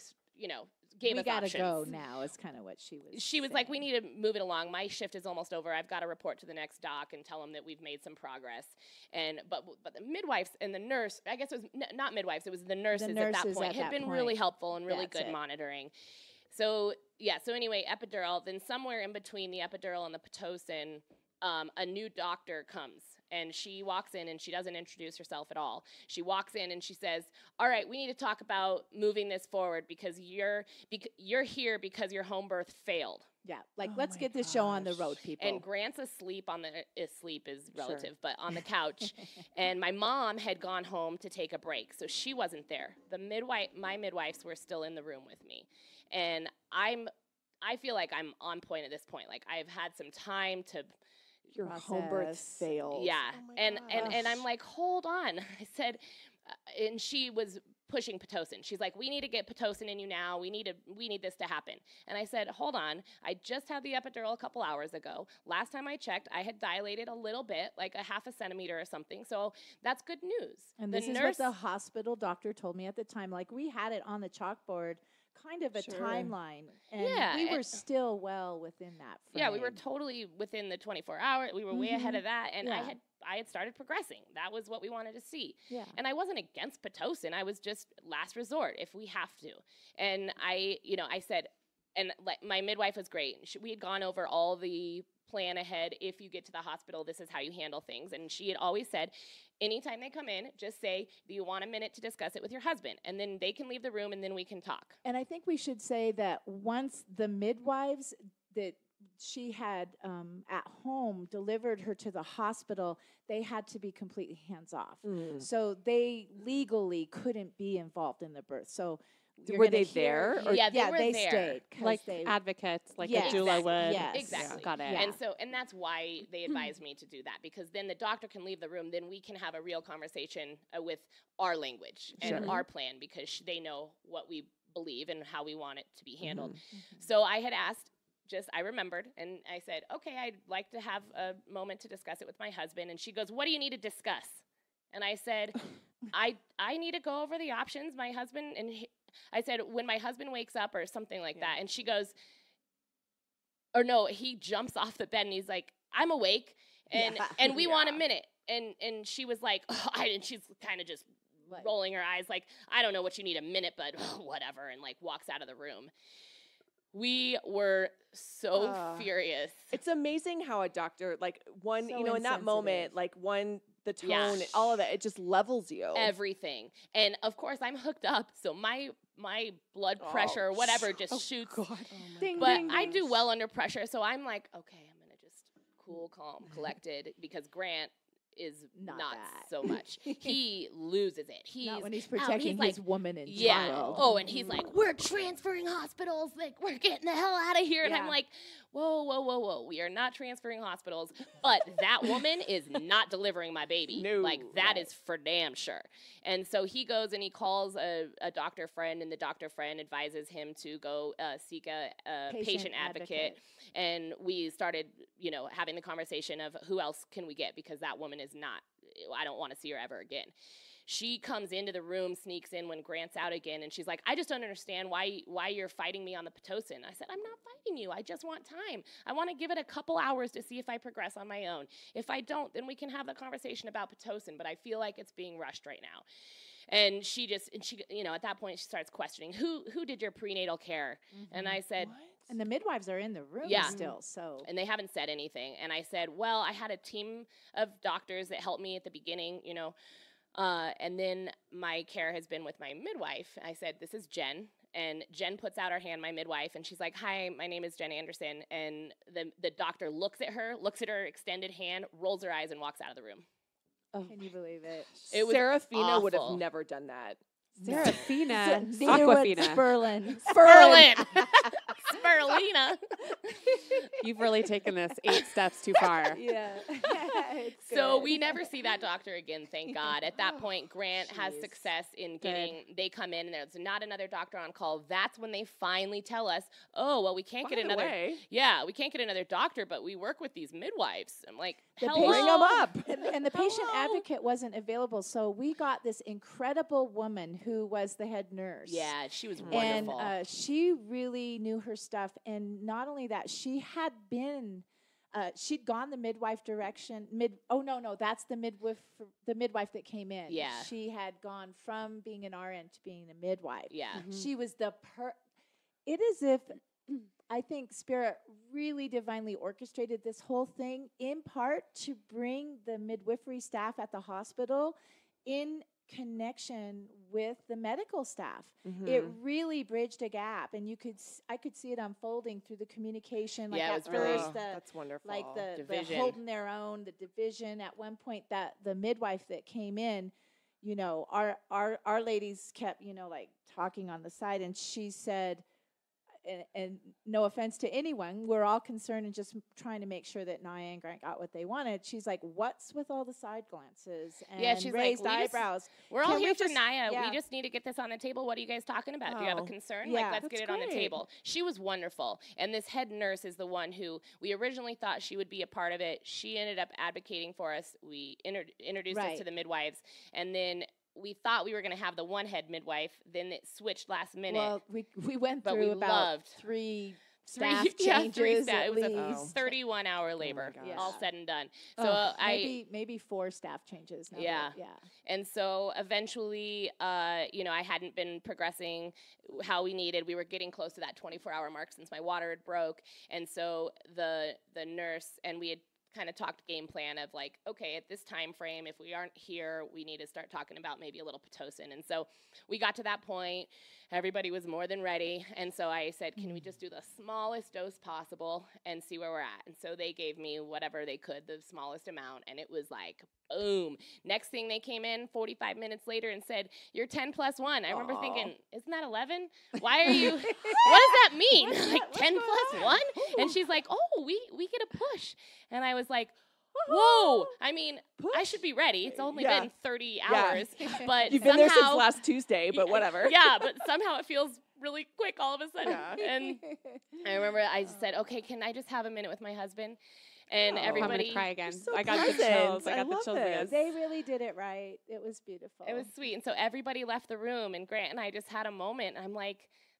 gave We us gotta options. go now is kind of what she was She was like, we saying. need to move it along. My shift is almost over. I've got to report to the next doc and tell them that we've made some progress. But the midwives and the nurse, I guess it was not midwives, it was the nurses, at that nurses point, at had that been really point. helpful and really That's good it. monitoring. So anyway, epidural, then somewhere in between the epidural and the Pitocin, a new doctor comes. And she walks in and she doesn't introduce herself at all. She walks in and she says, all right, we need to talk about moving this forward because you're here because your home birth failed. Yeah, like Oh let's my get this show on the gosh. road, people. And Grant's asleep asleep is relative, but on the couch. And my mom had gone home to take a break, so she wasn't there. My midwives were still in the room with me. And I feel like I'm on point at this point. Like I've had some time to Your home birth Process. failed. Yeah, Oh my and I'm gosh. like, hold on. I said, and she was pushing Pitocin. She's like, we need to get Pitocin in you now. We need this to happen. And I said, hold on. I just had the epidural a couple hours ago. Last time I checked, I had dilated a little bit, like a half a centimeter or something. So that's good news. And The this is what the hospital doctor told me at the time. Like we had it on the chalkboard, kind of a Sure. timeline, and Yeah, we were and- still well within that frame. Yeah, we were totally within the 24 hours. We were way ahead of that, and Yeah. I had started progressing. That was what we wanted to see. Yeah. And I wasn't against Pitocin. I was just last resort if we have to. And I said, and like my midwife was great. We had gone over all the plan ahead. If you get to the hospital, this is how you handle things. And she had always said, anytime they come in, just say, do you want a minute to discuss it with your husband? And then they can leave the room and then we can talk. And I think we should say that once the midwives that she had at home delivered her to the hospital, they had to be completely hands off. So they legally couldn't be involved in the birth. So you're Were gonna they hear- there, or- Yeah, they were they there. stayed. 'cause Like they, advocates, like Yes, a doula exactly. would. Yes. Exactly. Got it. Yeah. And that's why they advised me to do that, because then the doctor can leave the room, then we can have a real conversation with our language and Sure. our plan, because they know what we believe and how we want it to be handled. Mm-hmm. So I had asked, I remembered, and I said, okay, I'd like to have a moment to discuss it with my husband. And she goes, what do you need to discuss? And I said, I need to go over the options. My husband, I said, when my husband wakes up or something like that. And she goes, or no, he jumps off the bed and he's like, I'm awake and Yeah. and we want a Yeah. minute. And she was like, and she's kind of just Like- rolling her eyes like, I don't know what you need a minute, but whatever, and like walks out of the room. We were so Ugh. furious. It's amazing how a doctor, like one, So in that moment, insensitive. like the tone, Yeah. all of that, it just levels you. Everything. And of course I'm hooked up, so my blood pressure or whatever just shoots. Ding, But ding, I ding. do well under pressure, so I'm like, okay, I'm gonna just cool, calm, collected, because Grant is Not not that. so much. He loses it. Not when he's out. protecting He's his woman and yeah. child. Oh, and he's like, we're transferring hospitals. Like, we're getting the hell out of here. And I'm Yeah. like, whoa. We are not transferring hospitals. But that woman is not delivering my baby. No. Like, that is for damn sure. And so he goes and he calls a doctor friend, and the doctor friend advises him to go seek a patient advocate. And we started, having the conversation of who else can we get, because that woman is not, I don't want to see her ever again. She comes into the room, sneaks in when Grant's out again, and she's like, I just don't understand why you're fighting me on the Pitocin. I said, I'm not fighting you. I just want time. I want to give it a couple hours to see if I progress on my own. If I don't, then we can have the conversation about Pitocin, but I feel like it's being rushed right now. And she at that point, she starts questioning, who did your prenatal care? And I said, And the midwives are in the room Yeah. still, so. and they haven't said anything. And I said, well, I had a team of doctors that helped me at the beginning, And then my care has been with my midwife. I said, this is Jen. And Jen puts out her hand, my midwife, and she's like, hi, my name is Jen Anderson. And the doctor looks at her extended hand, rolls her eyes, and walks out of the room. Oh, can you believe it? It was Serafina would have awful. never done that. Serafina. Neither would Aquafina. Sperlin. Berlin. Spirulina. You've really taken this 8 steps too far. Yeah. It's So good. we never see that doctor again, thank God. At that point, Grant has Jeez. success in getting, they come in and there's not another doctor on call. That's when they finally tell us, oh, well, we can't By get the another. way, Yeah, we can't get another doctor, but we work with these midwives. I'm like, The hello. bring them up. And the patient Hello. advocate wasn't available, so we got this incredible woman who was the head nurse. Yeah, she was And wonderful. she really knew her stuff. And not only that, she had been, she'd gone the midwife direction. That's the midwife that came in. Yeah. She had gone from being an RN to being a midwife. Yeah. She was it is if I think Spirit really divinely orchestrated this whole thing in part to bring the midwifery staff at the hospital in connection with the medical staff. It really bridged a gap, and I could see it unfolding through the communication. Like Yeah, it at was really- first, that's wonderful. like the Division. holding their own, the division. At one point, that the midwife that came in, you know, our ladies kept, you know, like talking on the side, and she said, and no offense to anyone, we're all concerned and just trying to make sure that Niya and Grant got what they wanted. She's like, what's with all the side glances and Yeah, she's like, raised we just- eyebrows? We're all Can we here for just- Niya. yeah. We just need to get this on the table. What are you guys talking about? Do you have a Oh, concern? yeah, Like, let's get that's it on the great. table. She was wonderful. And this head nurse is the one who we originally thought she would be a part of it. She ended up advocating for us. We introduced us Right. to the midwives. And then we thought we were going to have the one head midwife. Then it switched last minute. Well, we went But through we about loved- three Three- staff yeah, changes three staff. at It was a least. 31-hour labor, gosh. all Yeah. said and done. So Oh, I maybe 4 staff changes. Now Yeah. yeah. And so eventually, I hadn't been progressing how we needed. We were getting close to that 24-hour mark since my water had broke. And so the nurse, and we had kind of talked game plan of like, okay, at this time frame, if we aren't here, we need to start talking about maybe a little Pitocin. And so we got to that point. Everybody was more than ready. And so I said, can we just do the smallest dose possible and see where we're at? And so they gave me whatever they could, the smallest amount. And it was like, boom. Next thing they came in 45 minutes later and said, you're 10 plus 1. I remember thinking, isn't that 11? Why are you, what does that mean? Like 10 plus 1? And she's like, oh, we get a push. And I was like, whoa. I mean, I should be ready. It's only Yeah. been 30 Yeah. hours. But You've been there since somehow- last Tuesday, but whatever. Yeah, but somehow it feels really quick all of a sudden. Yeah. And I remember I said, okay, can I just have a minute with my husband? And Oh. I'm everybody, gonna cry again. so I got the present. chills. I I got the love chills this. again. They really did it right. It was beautiful. it was sweet. And so everybody left the room, and Grant and I just had a moment. I'm like,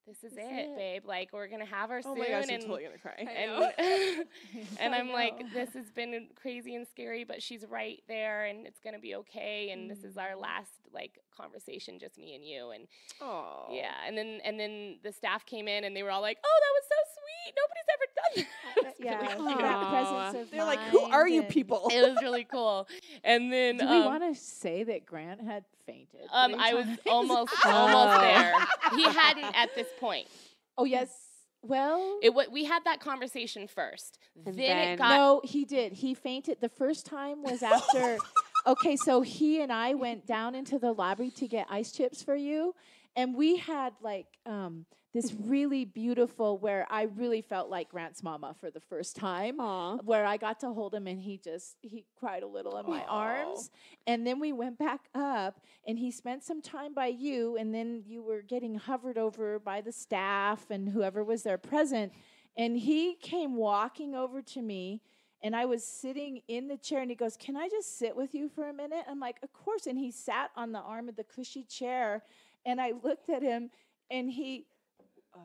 this is it, babe. Like, we're going to have her Oh soon. my gosh, I'm and totally gonna cry. and I I'm like, know. this has been crazy and scary, but she's right there, and it's going to be okay. And this is our last, like, conversation, just me and you. And Oh. yeah, and then the staff came in, and they were all like, oh, that was so sweet. Nobody's ever done that. It was Yeah, really cute. cute. that Aw. presence of They're like, who mind are you and- people? It was really cool. And then Do we want to say that Grant had fainted? 3 I was times? almost Oh. there. He hadn't at this point. Oh yes. Well, We had that conversation first. And Then then- it got no, he did. He fainted. The first time was after. Okay, so he and I went down into the lobby to get ice chips for you, and we had like this really beautiful where I really felt like Grant's mama for the first time. Aw. Where I got to hold him and he cried a little in my arms. And then we went back up and he spent some time by you, and then you were getting hovered over by the staff and whoever was there present. And he came walking over to me, and I was sitting in the chair, and he goes, "Can I just sit with you for a minute?" I'm like, "Of course." And he sat on the arm of the cushy chair, and I looked at him, and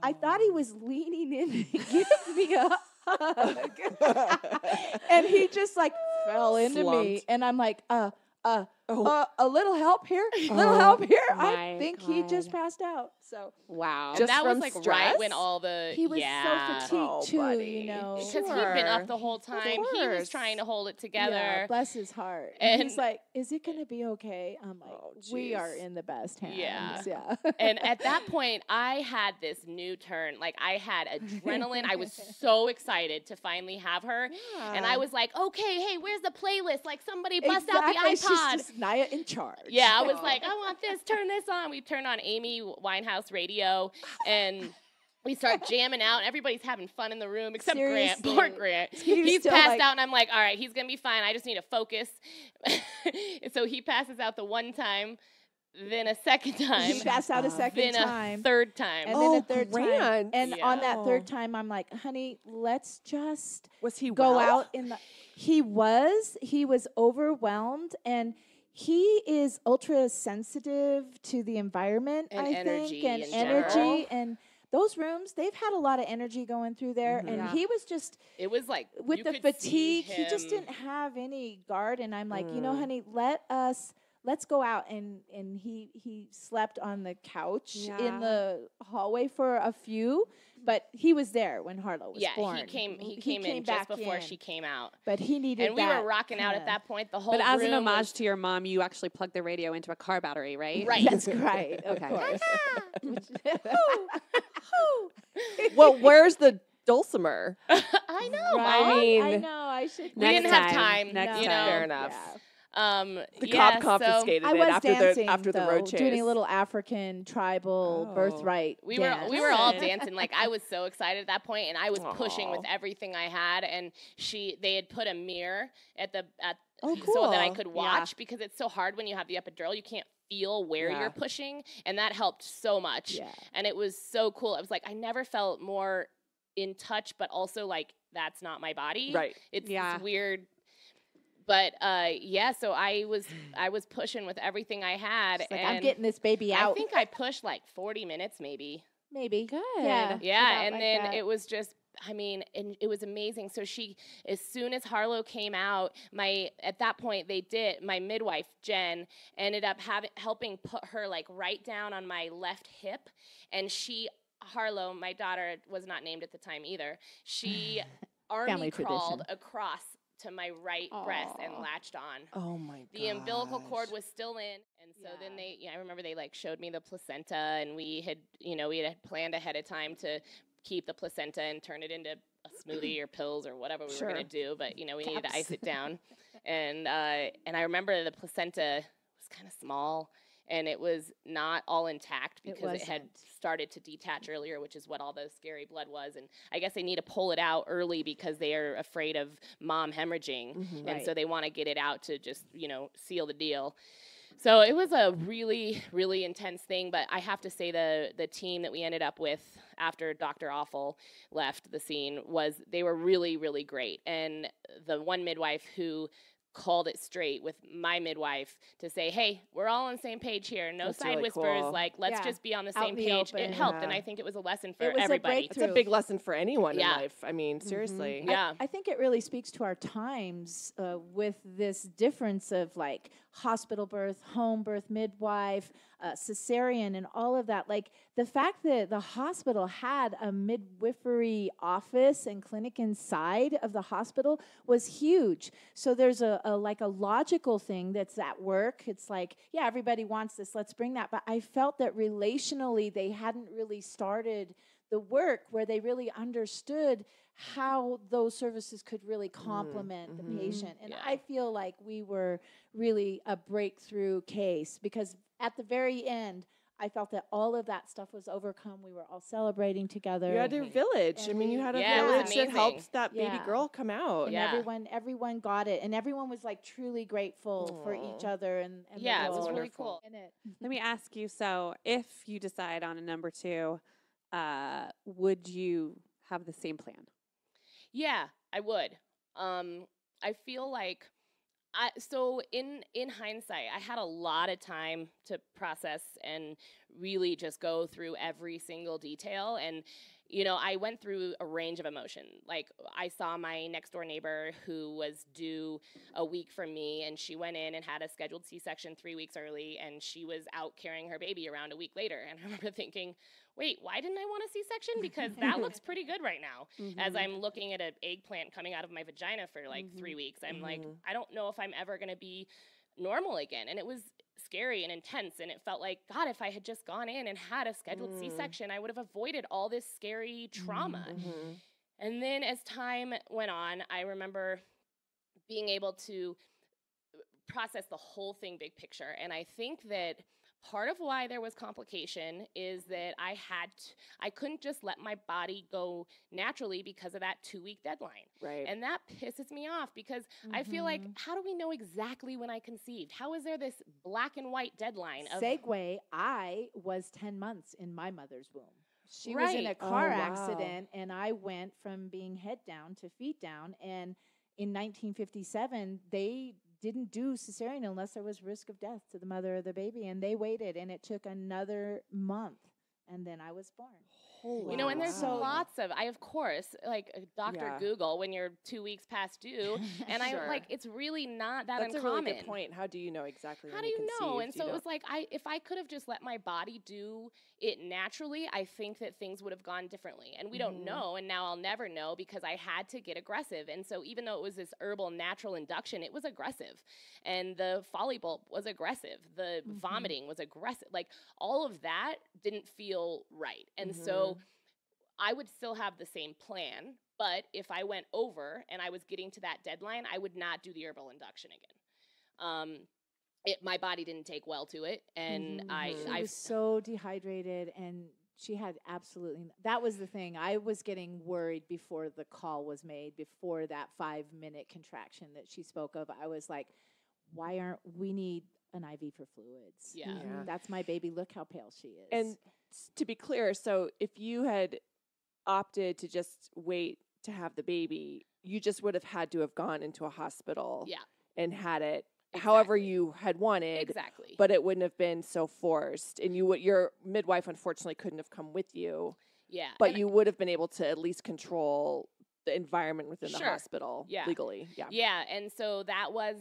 I thought he was leaning in to give me a hug. And he just like fell into me. Slumped. And I'm like, A little help here, a little help here. I my think he just God. passed out. So Wow. Just And that was from like right stress? when all the he was yeah. so fatigued Oh, too, buddy. you know. Because he'd been up Sure. the whole time. He course. was trying to hold it Yeah, together. bless his heart. And he's And- like, "Is it gonna be okay?" I'm like, Oh, "We are jeez. in the best hands." Yeah. Yeah. And at that point, I had this new turn. Like, I had adrenaline. I was so excited to finally have her. And I was like, okay, hey, where's the playlist? Like, somebody bust out the Exactly, she's iPod. just Niya in charge. Yeah, I was like, I want this, turn this on. We turned on Amy Winehouse radio, and we start jamming out. Everybody's having fun in the room, except Grant. Seriously. Poor Grant. He was He's still passed like- out, and I'm like, all right, he's going to be fine. I just need to focus. And so he passes out the one time, then a second time, He passed out a second then a time. third time. And then a Oh, third Grant. time. And on that Yeah. third time, I'm like, honey, let's just Was he go well? out in the. He was overwhelmed, and he is ultra sensitive to the environment, And I energy think, and in energy. general. And those rooms, they've had a lot of energy going through there. And Yeah. he was just, It was like, with you the could see fatigue, he just him- didn't have any guard. And I'm like, you know, Mm. honey, let's go out. And he slept on the couch Yeah. in the hallway for a few, but he was there when Harlow was Yeah, born. he came in just back before in, she came out. but he needed And we that were rocking out at kinda- that point. The whole But as an room homage was- to your mom, you actually plugged the radio into a car battery, right? Right. That's right, of Okay. course. Well, where's the dulcimer? I know. Right? I mean, I know. I should. We didn't have time. time. Next you time. know. Fair enough. Yeah. The Yeah, cop confiscated I it was after dancing after the though, road chase. doing a little African tribal Oh. birthright. We dance. were all Good. dancing. Like, I was so excited at that point, and I was pushing with Aw. everything I had. And they had put a mirror at Oh, so that I cool. could Yeah. watch, because it's so hard when you have the epidural. You can't feel where Yeah. you're pushing, and that helped so much. Yeah. And it was so cool. I was like, I never felt more in touch, but also like, that's not my body. Right. It's Yeah. weird. But yeah, so I was pushing with everything I had, She's like, and I'm getting this baby I out. think I pushed like 40 minutes maybe. Maybe. Good. Yeah. Yeah, about and like then that. it was just, I mean, and it was amazing. So as soon as Harlow came out, at that point my midwife Jen ended up helping put her like right down on my left hip, and Harlow, my daughter, was not named at the time either. She army Family crawled tradition. across to my right breast and Aw. latched on. Oh my god. The umbilical cord was still in, and so then Yeah. I remember they like showed me the placenta, and we had planned ahead of time to keep the placenta and turn it into a smoothie or pills or whatever we were gonna do, but we needed to Caps. ice it down, and I remember the placenta was kind of small, and it was not all intact because it had wasn't. started to detach earlier, which is what all the scary blood was. And I guess they need to pull it out early because they are afraid of mom hemorrhaging. Mhm. And so Right. they want to get it out to just, seal the deal. So it was a really, really intense thing. But I have to say the team that we ended up with after Dr. Awful left the scene they were really, really great. And the one midwife who called it straight with my midwife to say, hey, we're all on the same page here. No That's side really whispers. cool. Like, let's Yeah. just be on the Out same in the page. open. It helped. And Yeah. I think it was a lesson for It was a everybody. It's a breakthrough. big lesson for anyone Yeah. in life. I mean, seriously. Yeah. I think it really speaks to our times with this difference of like hospital birth, home birth, midwife, cesarean, and all of that. Like the fact that the hospital had a midwifery office and clinic inside of the hospital was huge. So there's a logical thing that's at work. It's like, yeah, everybody wants this. Let's bring that. But I felt that relationally they hadn't really started the work where they really understood how those services could really complement the patient. And Yeah. I feel like we were really a breakthrough case because at the very end, I felt that all of that stuff was overcome. We were all celebrating together. You had a village. I And mean, you had a Yeah, it was village that amazing. helped that baby Yeah. girl come out. and Yeah. everyone got it. And everyone was like truly grateful for each Aw. other. And Yeah, the it was little really wonderful. cool. in it. Let me ask you, so if you decide on a number 2, would you have the same plan? Yeah, I would. I feel like so in hindsight, I had a lot of time to process and really just go through every single detail. And I went through a range of emotion. Like, I saw my next door neighbor who was due a week from me, and she went in and had a scheduled C-section 3 weeks early, and she was out carrying her baby around a week later. And I remember thinking, wait, why didn't I want a C-section? Because that looks pretty good right now. As I'm looking at an eggplant coming out of my vagina for like 3 weeks, I'm like, I don't know if I'm ever going to be normal again. And it was scary and intense, and it felt like, God, if I had just gone in and had a scheduled C-section, I would have avoided all this scary trauma. And then as time went on, I remember being able to process the whole thing big picture. And I think that part of why there was complication is that I couldn't just let my body go naturally because of that 2-week deadline. Right. And that pisses me off because I feel like, how do we know exactly when I conceived? How is there this black and white deadline? Segue, I was 10 months in my mother's womb. She was in a Right. car Oh, wow. accident, and I went from being head down to feet down. And in 1957, they didn't do cesarean unless there was risk of death to the mother or the baby, and they waited, and it took another month, and then I was born. You know, and there's Wow. lots of, of course, like Dr. Yeah. Google when you're 2 weeks past due. And Sure. it's really not that That's uncommon. a really good point. How do you know exactly How when do you know? conceived? And so it was like, if I could have just let my body do it naturally, I think that things would have gone differently. And we don't know, and now I'll never know because I had to get aggressive. And so even though it was this herbal natural induction, it was aggressive. And the Foley bulb was aggressive. The vomiting was aggressive. Like, all of that didn't feel right. And so I would still have the same plan, but if I went over and I was getting to that deadline, I would not do the herbal induction again. My body didn't take well to it, and She was so dehydrated, and she had that was the thing. I was getting worried before the call was made, before that 5-minute contraction that she spoke of. I was like, we need an IV for fluids. Yeah. Yeah. That's my baby. Look how pale she is. And to be clear, so if you had opted to just wait to have the baby, you just would have had to have gone into a hospital and had it however you had wanted. Exactly. But it wouldn't have been so forced. And your midwife, unfortunately, couldn't have come with you. Yeah. But And you would have been able to at least control the environment within the Sure. hospital Yeah. legally. Yeah. Yeah, and so that was,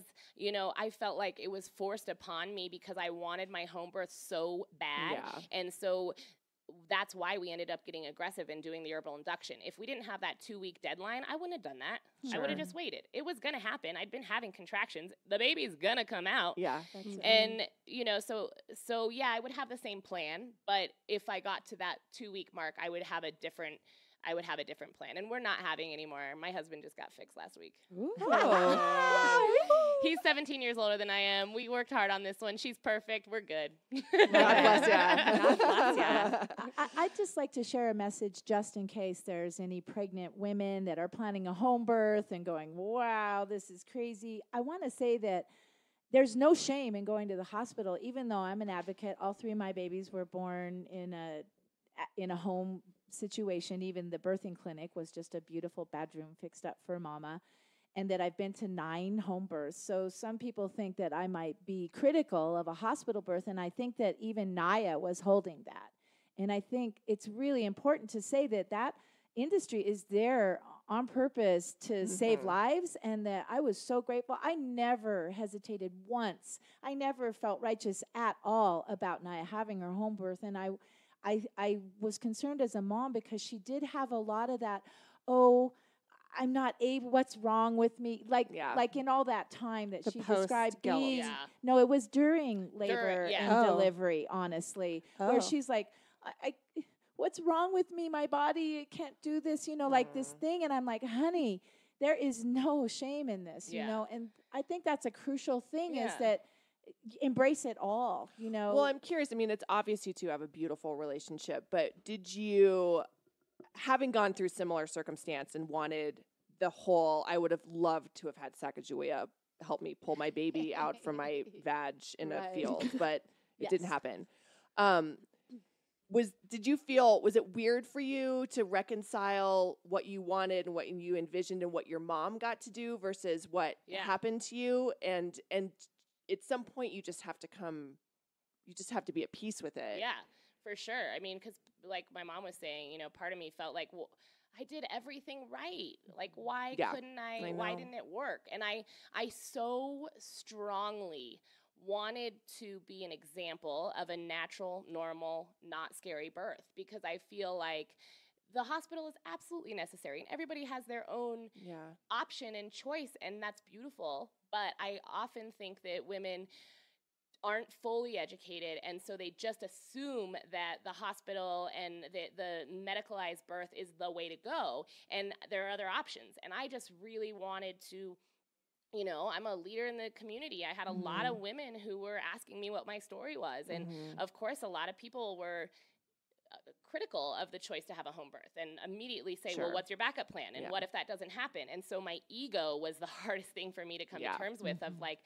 I felt like it was forced upon me because I wanted my home birth so bad. Yeah. And so that's why we ended up getting aggressive and doing the herbal induction. If we didn't have that 2-week deadline, I wouldn't have done that. I would have just waited. It was going to happen. I'd been having contractions. The baby's going to come out. Yeah. And, so yeah, I would have the same plan, but if I got to that 2-week mark, I would have a different plan. And we're not having anymore. My husband just got fixed last week. Oh. He's 17 years older than I am. We worked hard on this one. She's perfect. We're good. God bless ya. God bless ya. I'd just like to share a message just in case there's any pregnant women that are planning a home birth and going, wow, this is crazy. I want to say that there's no shame in going to the hospital, even though I'm an advocate. All 3 of my babies were born in a home situation. Even the birthing clinic was just a beautiful bedroom fixed up for mama. And that I've been to 9 home births. So some people think that I might be critical of a hospital birth, and I think that even Niya was holding that. And I think it's really important to say that industry is there on purpose to save lives, and that I was so grateful. I never hesitated once. I never felt righteous at all about Niya having her home birth, and I was concerned as a mom because she did have a lot of that, I'm not able, what's wrong with me? Like in all that time that she described post-guilt. being, Yeah. no, it was during labor yeah. and delivery, honestly, where Oh. she's like, I what's wrong with me? My body, it can't do this, like this thing. And I'm like, honey, there is no shame in this, Yeah. and I think that's a crucial thing is Yeah. that embrace it all, Well, I'm curious. I mean, it's obvious you two have a beautiful relationship, but did you, having gone through similar circumstance and wanted I would have loved to have had Sacagawea help me pull my baby out from my vag in a Right. field, but it didn't Yes. happen. Was it weird for you to reconcile what you wanted and what you envisioned and what your mom got to do versus what happened to you? And at some point you just have to be at peace with it. Yeah. For sure. I mean, because like my mom was saying, you know, part of me felt like, well, I did everything right. Like, why couldn't why didn't it work? And I so strongly wanted to be an example of a natural, normal, not scary birth, because I feel like the hospital is absolutely necessary and everybody has their own option and choice, and that's beautiful. But I often think that women aren't fully educated, and so they just assume that the hospital and the medicalized birth is the way to go, and there are other options. And I just really wanted to, you know, I'm a leader in the community. I had a lot of women who were asking me what my story was, and of course a lot of people were critical of the choice to have a home birth and immediately say, well, what's your backup plan? And what if that doesn't happen? And so my ego was the hardest thing for me to come to terms with, of like,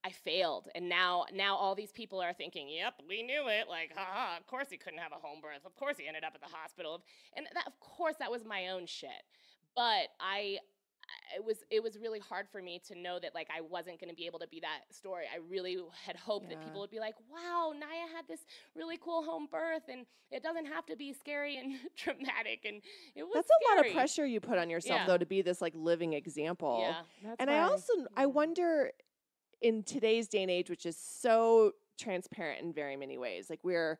I failed. And now all these people are thinking, yep, we knew it. Like, of course he couldn't have a home birth. Of course he ended up at the hospital. And that, of course, that was my own shit. But it was really hard for me to know that, like, I wasn't going to be able to be that story. I really had hoped that people would be like, wow, Niya had this really cool home birth, and it doesn't have to be scary and dramatic. And it was That's scary. a lot of pressure you put on yourself, though, to be this, like, living example. Yeah. And I wonder, in today's day and age, which is so transparent in very many ways, like we're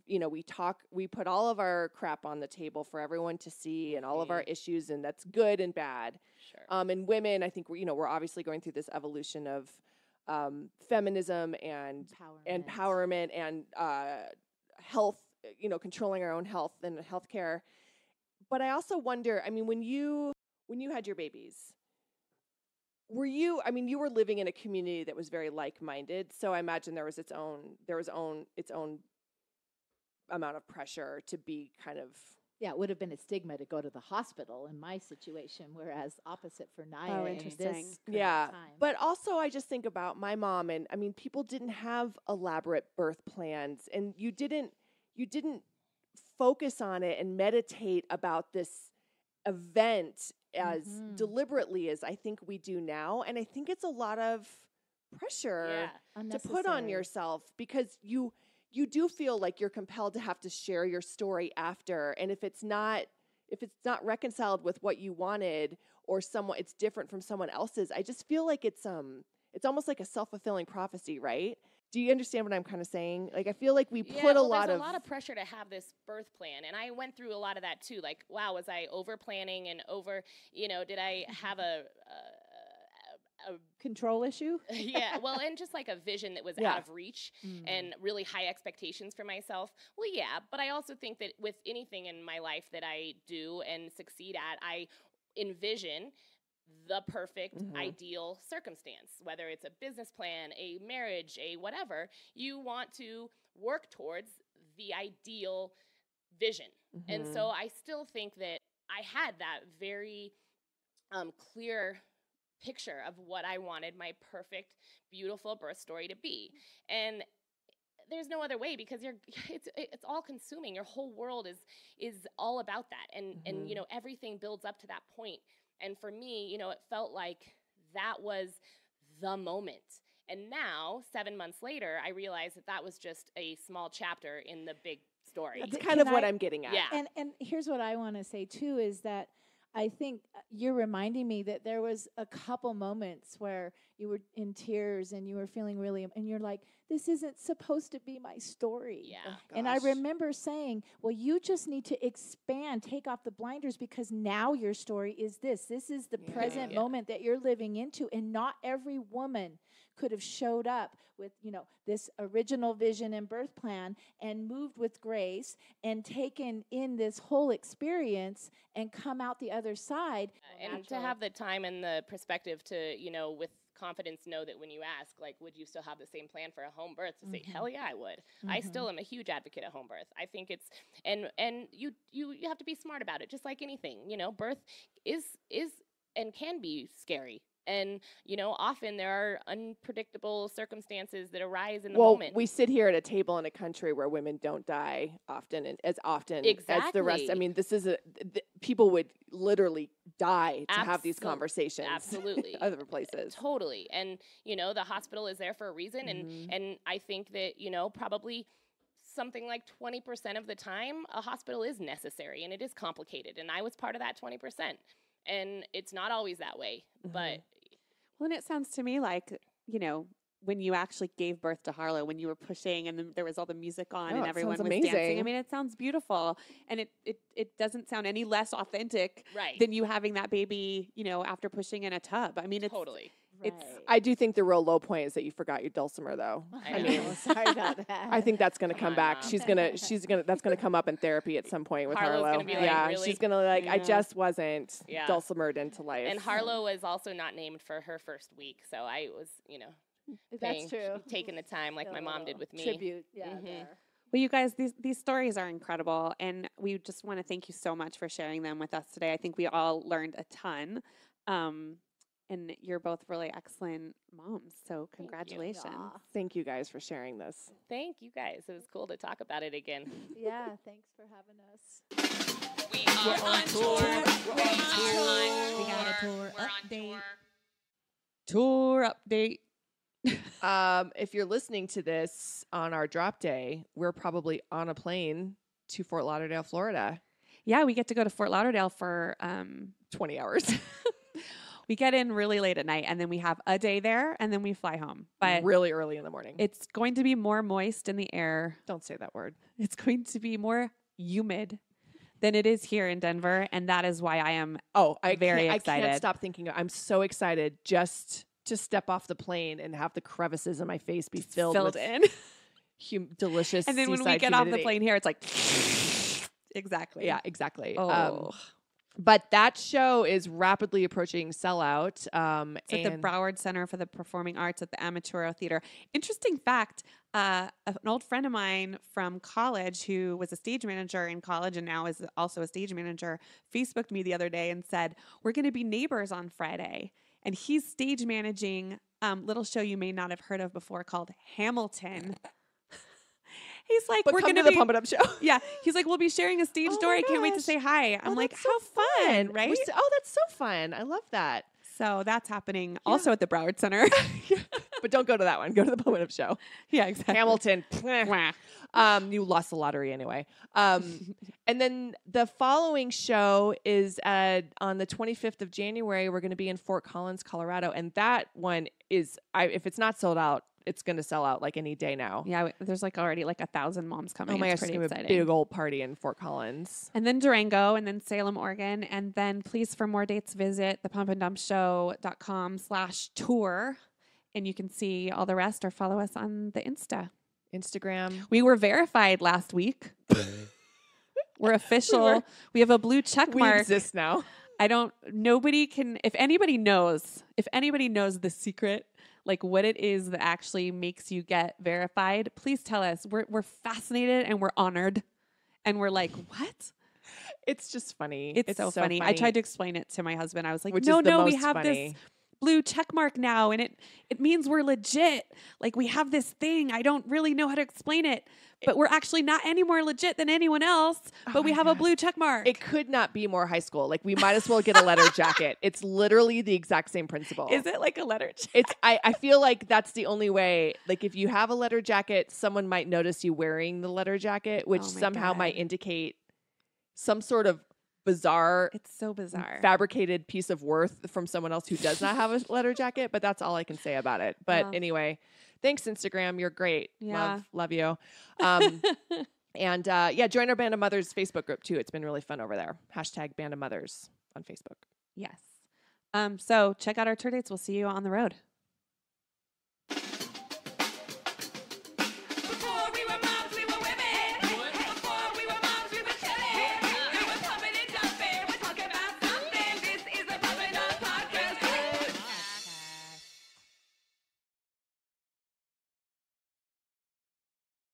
you know, we put all of our crap on the table for everyone to see, and all of our issues, and that's good and bad. Sure. And women, I think we're obviously going through this evolution of feminism and empowerment and health, you know, controlling our own health and healthcare. But I also wonder, I mean, when you had your babies, you were living in a community that was very like-minded, so I imagine there was its own amount of pressure to be kind of... Yeah, it would have been a stigma to go to the hospital in my situation, whereas opposite for Niya in this current time. But also I just think about my mom, and I mean, people didn't have elaborate birth plans, and you didn't focus on it and meditate about this event as deliberately as I think we do now. And I think it's a lot of pressure to put on yourself, because you do feel like you're compelled to have to share your story after. And if it's not reconciled with what you wanted, or it's different from someone else's, I just feel like it's almost like a self-fulfilling prophecy, right? Do you understand what I'm kind of saying? Like, I feel like we put a lot of pressure to have this birth plan. And I went through a lot of that too. Like, wow, was I over planning and over, you know, did I have a control issue? Yeah, well, and just like a vision that was out of reach and really high expectations for myself. Well, yeah, but I also think that with anything in my life that I do and succeed at, I envision the perfect ideal circumstance, whether it's a business plan, a marriage, a whatever. You want to work towards the ideal vision. And so I still think that I had that very clear picture of what I wanted my perfect, beautiful birth story to be. And there's no other way, because it's all consuming. Your whole world is all about that. And you know, everything builds up to that point. And for me, you know, it felt like that was the moment. And now, 7 months later, I realized that was just a small chapter in the big story. That's kind of what I'm getting at. Yeah. And here's what I want to say too, is that I think you're reminding me that there was a couple moments where you were in tears and you were feeling really, and you're like, this isn't supposed to be my story. Yeah. Oh, and I remember saying, well, you just need to expand, take off the blinders, because now your story is this. This is the present moment that you're living into. And not every woman could have showed up with, you know, this original vision and birth plan and moved with grace and taken in this whole experience and come out the other side. And to have the time and the perspective to, you know, with confidence know that when you ask, like, would you still have the same plan for a home birth, to say, hell yeah, I would. I still am a huge advocate of home birth. I think it's, and you have to be smart about it, just like anything. You know, birth is and can be scary. And, you know, often there are unpredictable circumstances that arise in the moment. We sit here at a table in a country where women don't die often and as often as the rest. I mean, this is people would literally die to have these conversations. Absolutely. Other places. Totally. And, you know, the hospital is there for a reason. And I think that, you know, probably something like 20% of the time, a hospital is necessary and it is complicated. And I was part of that 20%. And it's not always that way. But Well, and it sounds to me like, you know, when you actually gave birth to Harlow, when you were pushing and then there was all the music on and it everyone sounds was dancing. I amazing. mean, it sounds beautiful. And it doesn't sound any less authentic Right. than you having that baby, you know, after pushing in a tub. I mean, it's totally. it's I do think the real low point is that you forgot your dulcimer, though. I I know. mean, sorry about that. I think that's going to Come come on, back. Mom. That's gonna come up in therapy at some point with Harlow's Harlow. gonna be like, yeah, really? she's gonna like, I Yeah. just wasn't Yeah. dulcimered into life. And Harlow was also not named for her first week. So I was, you know, That's true. taking the time like my mom did with me. Tribute, yeah. Mhm. there. Well, you guys, these stories are incredible, and we just want to thank you so much for sharing them with us today. I think we all learned a ton, and you're both really excellent moms. So congratulations. Aw. Thank you guys for sharing this. Thank you guys. It was cool to talk about it again. Yeah, thanks for having us. We are on tour. We are We got a tour We're on update. tour. Tour update. If you're listening to this on our drop day, we're probably on a plane to Fort Lauderdale, Florida. Yeah, we get to go to Fort Lauderdale for 20 hours. we get in really late at night, and then we have a day there, and then we fly home. But really early in the morning. it's going to be more moist in the air. Don't say that word. It's going to be more humid than it is here in Denver, and that is why I am Oh, I Very can't excited. stop thinking. I'm so excited just to step off the plane and have the crevices in my face be filled with in. delicious. And then when we seaside get off the humidity. plane here, it's like exactly. Yeah, exactly. Oh, But that show is rapidly approaching sellout. it's at the Broward Center for the Performing Arts at the Amaturo Theater. Interesting fact: an old friend of mine from college, who was a stage manager in college and now is also a stage manager, Facebooked me the other day and said, "We're going to be neighbors on Friday." And he's stage managing little show you may not have heard of before called Hamilton. He's like, But we're come going to to the be Pump It Up show. Yeah, he's like, we'll be sharing a stage Oh door. my I can't wait to gosh. say hi. I'm Oh, like, that's how so fun, right? That's so fun. I love that. So that's happening also at the Broward Center. But don't go to that one. Go to the Pump It Up show. Yeah, exactly. Hamilton. Wah. You lost the lottery anyway. And then the following show is on the 25th of January. We're going to be in Fort Collins, Colorado. And that one is, if it's not sold out, it's going to sell out like any day now. Yeah, there's like already like 1,000 moms coming. Oh my gosh, It's it's pretty going to be a exciting. big old party in Fort Collins. And then Durango, and then Salem, Oregon. And then please, for more dates, visit thepumpanddump.com/tour. And you can see all the rest or follow us on the Instagram. We were verified last week. We're official. We have a blue check We mark. exist now. Nobody can, if anybody knows the secret, like what it is that actually makes you get verified, please tell us. We're fascinated and we're honored. And we're like, what? It's just funny. It's so funny. I tried to explain it to my husband. I was like, Which no, is the we most have funny. this blue check mark now, and it means we're legit. Like we have this thing. I don't really know how to explain it, but we're actually not any more legit than anyone else, but we have a blue check mark. It could not be more high school. Like we might as well get a letter jacket. It's literally the exact same principle. Is it like a letter check? It's I feel like that's the only way. Like if you have a letter jacket, someone might notice you wearing the letter jacket, which Oh my somehow God. might indicate some sort of bizarre It's so bizarre. fabricated piece of worth from someone else who does not have a letter jacket, but that's all I can say about it. But Well. anyway, thanks Instagram. You're great. Yeah. Love you. And join our Band of Mothers Facebook group too. It's been really fun over there. #Band of Mothers on Facebook. Yes. So check out our tour dates. We'll see you on the road.